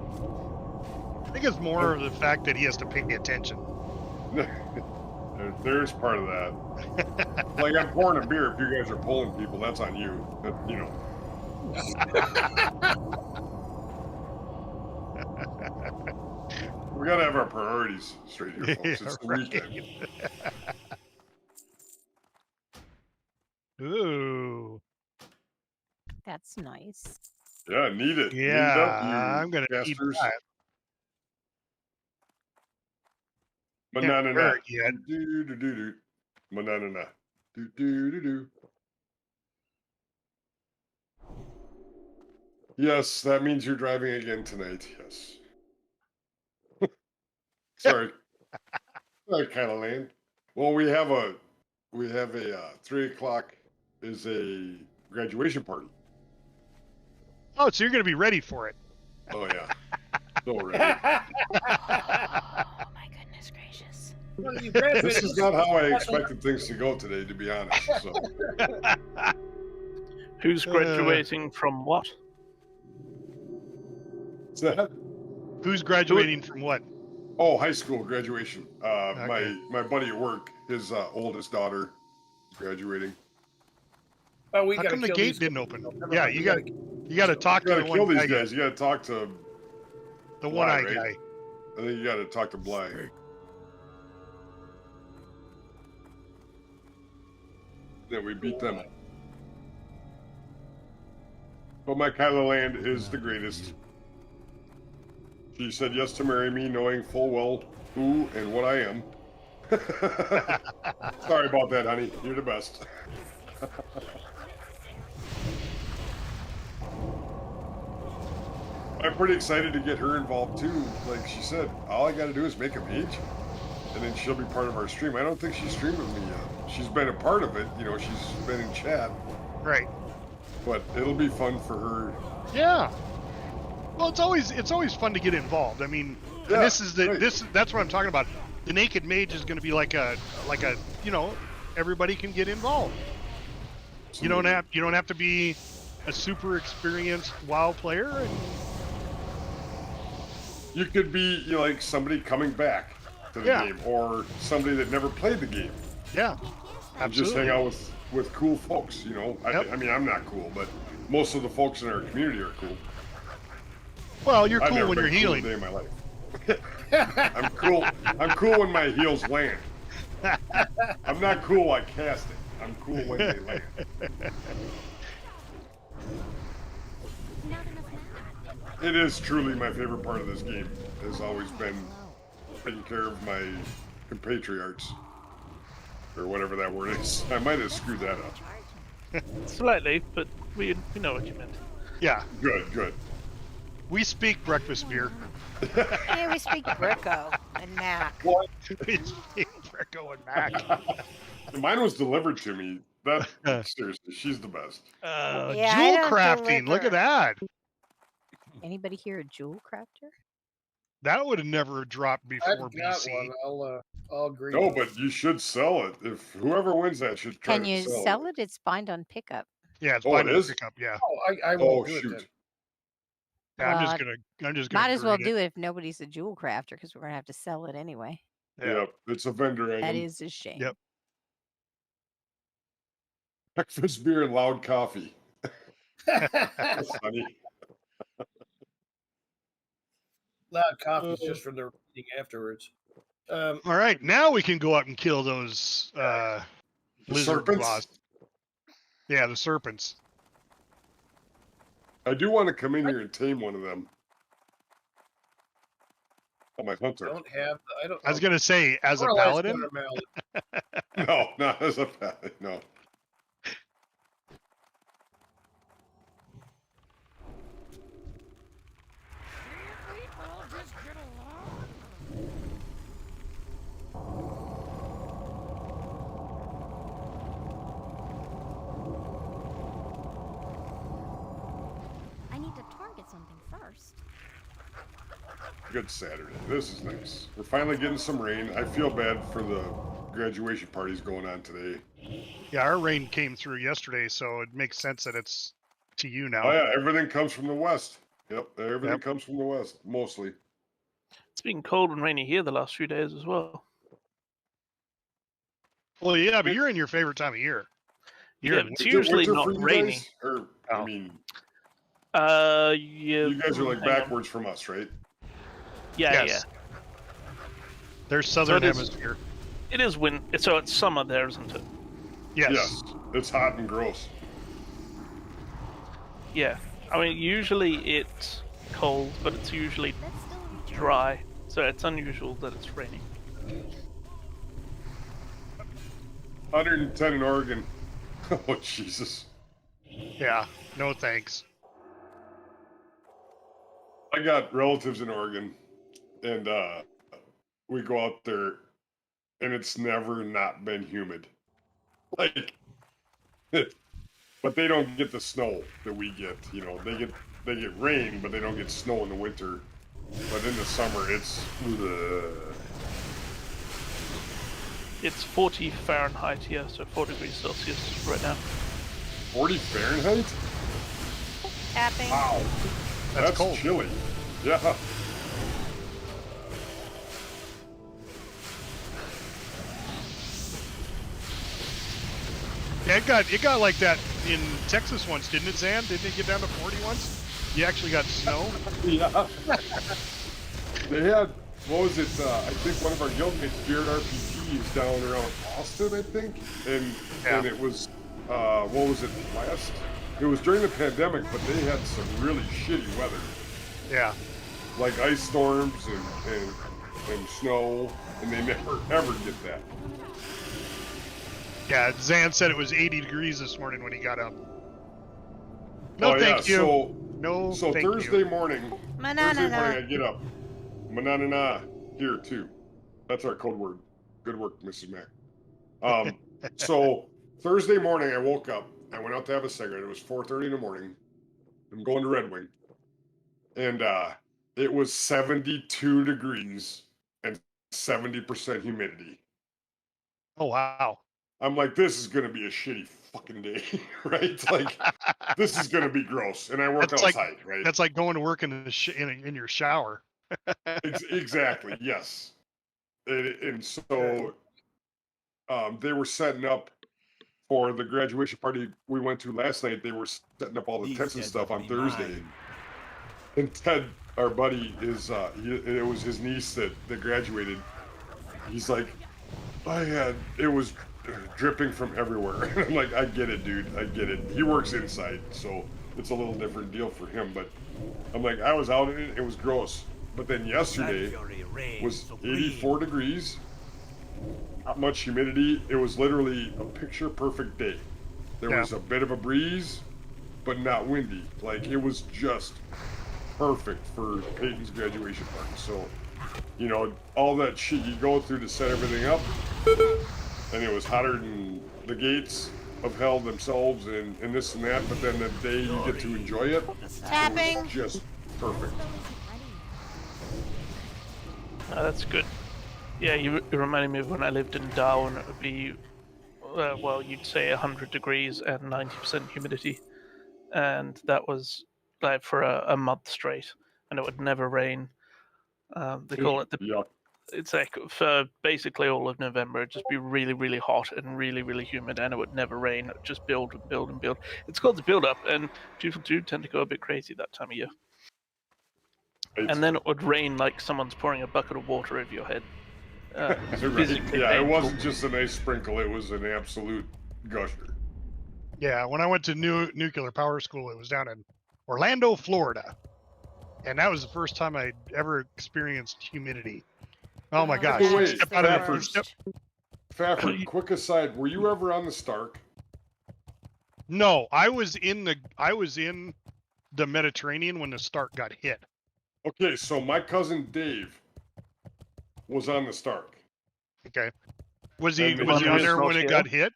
I think it's more of the fact that he has to pay attention. There's part of that. Like I'm pouring a beer. If you guys are pulling people, that's on you. But, you know. We gotta have our priorities straight here, folks. It's the weekend. Ooh. That's nice. Yeah, need it. Need Yeah, up, you I'm gonna need casters. that. Banana Can't wear it yet. do do do do. Banana do do do do. Yes, that means you're driving again tonight. Yes. Sorry. Sorry, kind of land. Well, we have a 3:00 is a graduation party. Oh, so you're gonna be ready for it. Oh yeah. So ready. Oh my goodness gracious. Well, you graduated. This is not how I expected things to go today, to be honest. So Who's graduating from what? What's that? Who's graduating from what? Oh, high school graduation. Okay. My buddy at work, his oldest daughter is graduating. Oh, we How gotta come the kill gate these didn't guys. open? Never Yeah, mind, you we got to talk You to gotta the kill one these guy, guys. You gotta talk to. the one-eye Bly, guy. right? I think you gotta talk to Bly. Then we beat them. But my Kyla Land is the greatest. She said yes to marry me, knowing full well who and what I am. Sorry about that, honey. You're the best. I'm pretty excited to get her involved too. Like she said, all I got to do is make a page, and then she'll be part of our stream. I don't think she's streamed with me yet. She's been a part of it, you know. She's been in chat, Right. but it'll be fun for her. Yeah. Well, it's always fun to get involved. I mean, Yeah, and this is right. that's what I'm talking about. The Naked Mage is going to be like a everybody can get involved. You don't have to be a super experienced WoW player. And You could be like somebody coming back to the Yeah. game, or somebody that never played the game, yeah, and just absolutely. hang out with cool folks. You know, Yep. I mean, I'm not cool, but most of the folks in our community are cool. Well, you're I've cool never when been you're cool a healing. day in my life. I'm cool. I'm cool when my heals land. I'm not cool like casting. I'm cool when they land. It is truly my favorite part of this game. Has always been taking care of my compatriots, or whatever that word is. I might have screwed that up. Slightly, but we know what you meant. Yeah, Good. we speak breakfast beer. Yeah, we speak Bricko and Mac. What? We speak Bricko and Mac. Mine was delivered to me. That seriously, she's the best. Yeah, I Jewel don't crafting. Look at deliver. that. Anybody here a jewel crafter? That would have never dropped I've before got BC. one. I'll agree. No, but you should sell it. If whoever wins that should try Can to you sell sell it? It's bind on pickup. Yeah, it's Oh, fine it to is? pick up. Yeah. Oh, I Oh won't do it then. shoot! Yeah, I'm Well, just gonna Might as well breed it. do it if nobody's a jewel crafter, because we're gonna have to sell it anyway. Yeah. Yep, it's a vendor item. That is a shame. Yep. Breakfast beer and loud coffee. That's funny. Loud coffee's just from the reading afterwards. All right, now we can go out and kill those The lizard serpents? boss. Yeah, the serpents. I do want to come in here and tame one of them. Oh, my hunter. I was gonna say, as a More or less paladin. watermelon. No, not as a paladin. No. I need to target something first. Good Saturday. This is nice. We're finally getting some rain. I feel bad for the graduation parties going on today. Yeah, our rain came through yesterday, so it makes sense that it's to you now. Oh yeah, everything comes from the west. Yep, everything comes from the west, mostly. It's been cold and rainy here the last few days as well. Well, yeah, but you're in your favorite time of year. You're Yeah, in it's winter. usually Winter not for you rainy. guys? Or, I mean, Yeah. you guys are like hang on. backwards from us, right? Yeah, Yes. yeah. There's southern it is- hemisphere. It is so it's summer there, isn't it? Yes. It's hot and gross. Yeah. I mean, usually it's cold, but it's usually That's still dry, so it's unusual that it's raining. 110 in Oregon. Oh Jesus! Yeah. No thanks. I got relatives in Oregon, and we go out there, and it's never not been humid. Like, but they don't get the snow that we get. You know, they get rain, but they don't get snow in the winter. But in the summer, it's It's 40 Fahrenheit here, so 4 degrees Celsius right now. 40 Fahrenheit. Tapping. Wow, That's cold. chilly. Yeah. Yeah, it got like that in Texas once, didn't it, Zan? Didn't it get down to 40 once? You actually got snow. Yeah. They had, what was it? I think one of our guildmates, Spirit RPG, is down around Austin, I think. And it was, what was it, it was during the pandemic, but they had some really shitty weather. Yeah. Like ice storms and snow, and they never, ever get that. Yeah, Zan said it was 80 degrees this morning when he got up. No, thank you. So thank Thursday you. morning, I get up. Manana here too. That's our code word. Good work, Mrs. Mac. So Thursday morning, I woke up. I went out to have a cigarette. It was 4:30 in the morning. I'm going to Red Wing, and it was 72 degrees and 70% humidity. Oh wow. I'm like, this is gonna be a shitty fucking day, right? Like, this is gonna be gross. And I work That's outside, right? That's like going to work in in your shower. Exactly. Yes. And so, they were setting up for the graduation party we went to last night. They were setting up all the tents and stuff on Thursday. And Ted, our buddy, it was his niece that graduated. He's like, it was dripping from everywhere. And I'm like, I get it, dude. I get it. He works inside, so it's a little different deal for him. But I'm like, I was out in it. It was gross. But then yesterday was 84 degrees, not much humidity. It was literally a picture perfect day. There Yeah. was a bit of a breeze, but not windy. Like, it was just perfect for Peyton's graduation party. So, you know, all that shit you go through to set everything up, and it was hotter than the gates of hell themselves and this and that, but then the day you get to enjoy it, Tapping. it was just perfect. That's good. Yeah, you reminded me of when I lived in Darwin. It would be, well, you'd say 100 degrees and 90% humidity, and that was like for a month straight, and it would never rain. They call it the. Yeah. It's like for basically all of November, it'd just be really, really hot and really, really humid, and it would never rain. It would just build and build and build. It's called the build up, and people do tend to go a bit crazy that time of year. And then it would rain like someone's pouring a bucket of water over your head. Physically yeah, it painful. wasn't just a nice sprinkle, it was an absolute gusher. Yeah, when I went to nuclear power school, it was down in Orlando, Florida. And that was the first time I'd ever experienced humidity. Oh my gosh. Wait, Step out of Fafford, step. Fafford, quick aside, were you ever on the Stark? No, I was in the Mediterranean when the Stark got hit. Okay, so my cousin Dave was on the Stark. Okay. Was he And on he was there when not it here? got hit?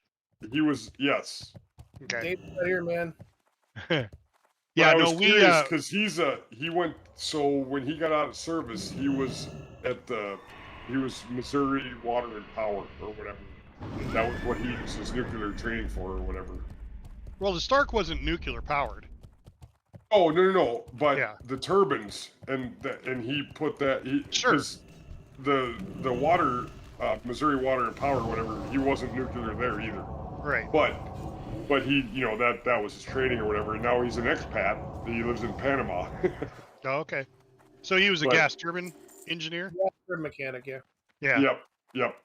He was, yes. Okay. Dave's not here, man. Yeah, But I no, was we curious because he went. So when he got out of service, he was Missouri Water and Power or whatever. That was what he was his nuclear training for or whatever. well, the Stark wasn't nuclear powered. Oh no! But Yeah. the turbines and he put that. Sure. 'Cause the water, Missouri Water and Power or whatever. He wasn't nuclear there either. Right. But he, you know, that was his training or whatever. And now he's an expat. He lives in Panama. Oh, okay. So he was a But- gas turbine engineer? Yeah, you're a mechanic, yeah. Yeah. Yep.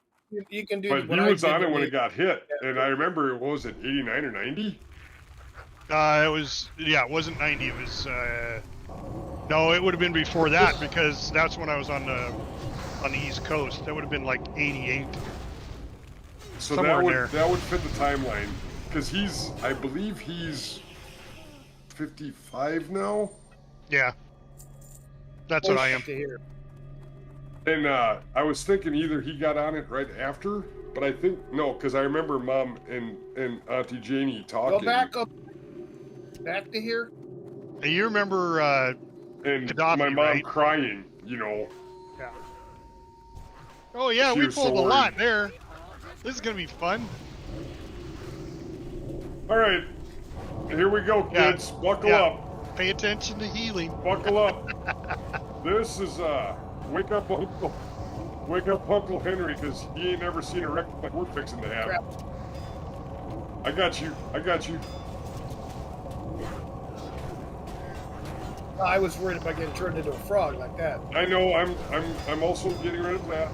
You can do. But what he I was did on it to when me- it got hit, and I remember, what was it, 89 or 90? It was, yeah, it wasn't 90. It was, no, it would have been before that because that's when I was on the East Coast. That would have been like 88. So Somewhere in there. that would fit the timeline, because I believe he's 55 now, Yeah. That's what I am. To hear. and I was thinking either he got on it right after, but I think no, because I remember Mom and Auntie Janie talking. Go back up. Back to here. And you remember, and Gaddafi, my mom right? crying, you know. oh yeah, She we was so pulled a worried. lot there. This is going to be fun. All right, here we go, Yeah. kids. Buckle Yeah. up. Pay attention to healing. Buckle up. This is wake up Uncle Henry, because he ain't never seen a wreck like we're fixing to have. Crap. I got you. I was worried about getting turned into a frog like that. I know. I'm also getting rid of that.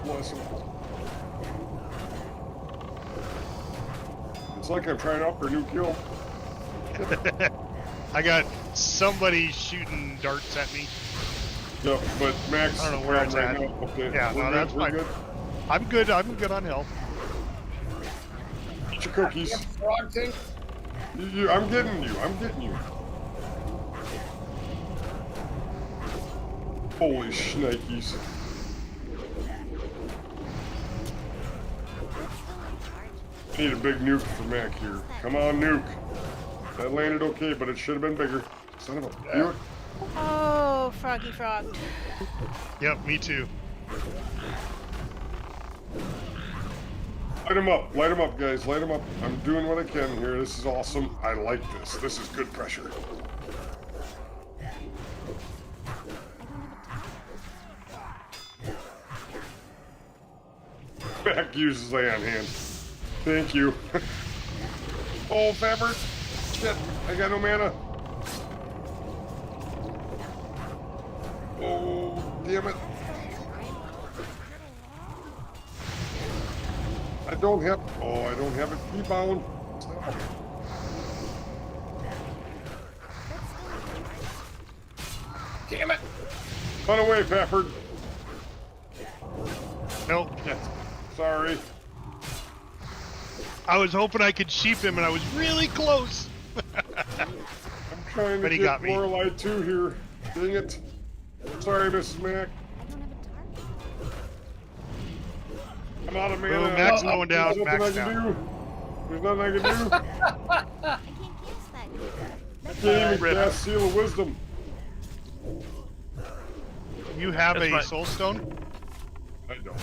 Bless him. It's like I'm trying out for a new kill. I got somebody shooting darts at me. Yeah, but Max, I don't know where it's right at. now. Okay. Yeah, we're no, good, that's we're fine. good. I'm good. I'm good on health. Eat your cookies. Frog thing. I'm getting you. Holy shnikes. Need a big nuke for Mac here. Come on, nuke. That landed okay, but it should have been bigger. Son of a butte. Oh, froggy frogged. Yep, me too. Light him up, guys. Light him up. I'm doing what I can here. This is awesome. I like this. This is good pressure. Mac uses lay on hand. Thank you. Oh, Fabber. Shit. I got no mana. Oh, damn it. I don't have it rebound. Damn it. Run away, Pafford. Nope. Sorry. I was hoping I could sheep him, and I was really close. I'm trying to But he get got me. Lorelei too here. Dang it. Sorry, Mrs. Mac. I don't have a target. I'm out of mana. Boom, Mac's going down. There's nothing Mac's I can down. do. There's nothing I can do. I can't cast that. I can't even cast Seal of Wisdom. You have That's a right. soul stone? I don't.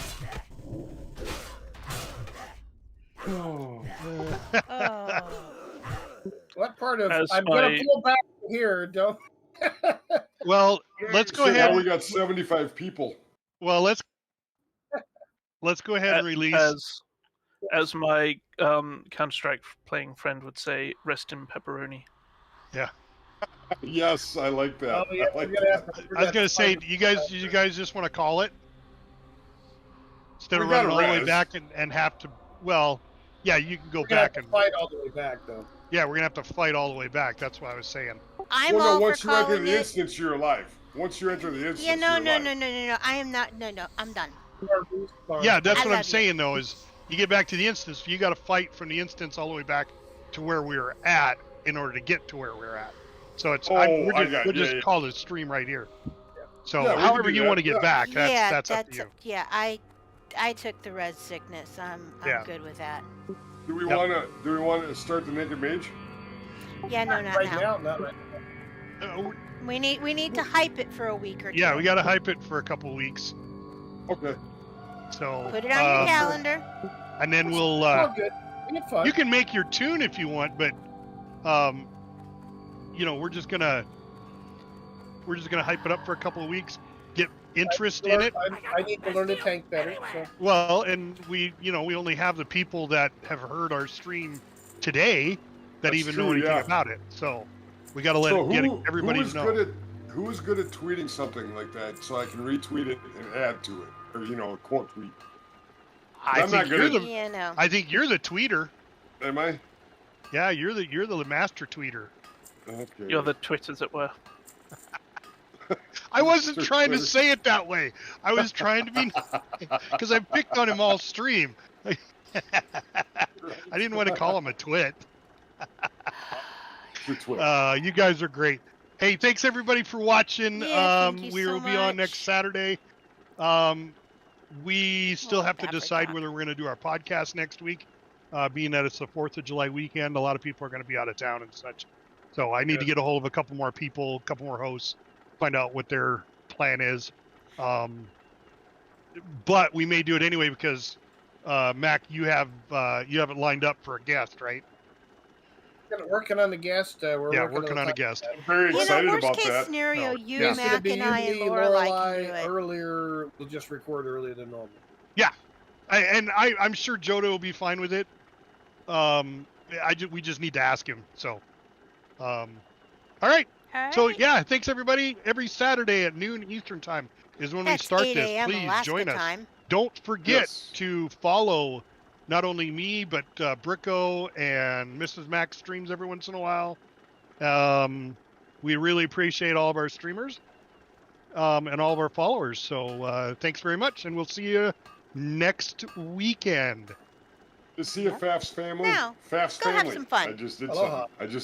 Oh. Oh. What part of As I'm gonna my- pull back here? Don't. Well, let's go So ahead. now we got 75 people. Well, let's go ahead and release. As my Counter-Strike playing friend would say, rest in pepperoni. Yes, I like that. Oh, yeah, I like we're gonna have that. to- I was gonna say, you guys just want to call it instead We of running got all the way res. back and have to. Well, yeah, you can go We're gonna have back to and fight all the way back, though. yeah, we're gonna have to fight all the way back. That's what I was saying. I'm Well, all no, for once you enter calling the it. instance, you're alive. Once you enter the instance, Yeah, no, you're no, alive. no. I am not. No, I'm done. Yeah, that's I what I'm love you. saying though. Is you get back to the instance, you got to fight from the instance all the way back to where we were at in order to get to where we're at. So it's we'll just call this stream right here. So Yeah, we can however do you that, want to get yeah. back, Yeah, that's up to you. Yeah, I took the red sickness. I'm Yeah. good with that. Do we Yep. want to start the Naked Mage? Yeah, no, not right now. now, not right We need to hype it for a week or two. Yeah, we got to hype it for a couple weeks. Okay. So Put it on your calendar. and then we'll. now. All good. We had fun. You can make your tune if you want, but we're just gonna hype it up for a couple of weeks, get interest in it. I need to learn to tank better. So. Well, and we only have the people that have heard our stream today that That's even true, know anything yeah. about it. So we got to let everybody know. Who is good at tweeting something like that so I can retweet it and add to it, or quote tweet? I I'm not think good you're at- the. Yeah, no. I think you're the tweeter. Am I? Yeah, you're the master tweeter. Okay. You're the Twitter, as it were. I wasn't Mr. trying to Twitter. say it that way. I was trying to be because I picked on him all stream. I didn't want to call him a twit. Your Twitter. You guys are great. Hey, thanks everybody for watching. Yeah, thank you We so will be on much. next Saturday. We still have to decide whether we're going to do our podcast next week, being that it's the 4th of July weekend. A lot of people are going to be out of town and such. So I need to get a hold of a couple more people, a couple more hosts, find out what their plan is. But we may do it anyway because Mac, you have it lined up for a guest, right? Working on the guest. We're working on a guest. I'm very excited worst about case that. scenario, No. you, Yeah. It's gonna Mac, be and I, you, and me, Lorelai Lorelei, can do it. earlier. We'll just record earlier than normal. I'm sure Jodo will be fine with it. We just need to ask him. So, all right. All So right. yeah, thanks everybody. Every Saturday at noon Eastern time is when That's we start 8 this. a.m. Please Alaska join us. time. Don't forget Yes. to follow not only me but Bricko and Mrs. Mac streams every once in a while. We really appreciate all of our streamers and all of our followers. So thanks very much, and we'll see you next weekend. To see a Faf's family. Now, Faf's go have family. some fun. I just did Aloha. something. I just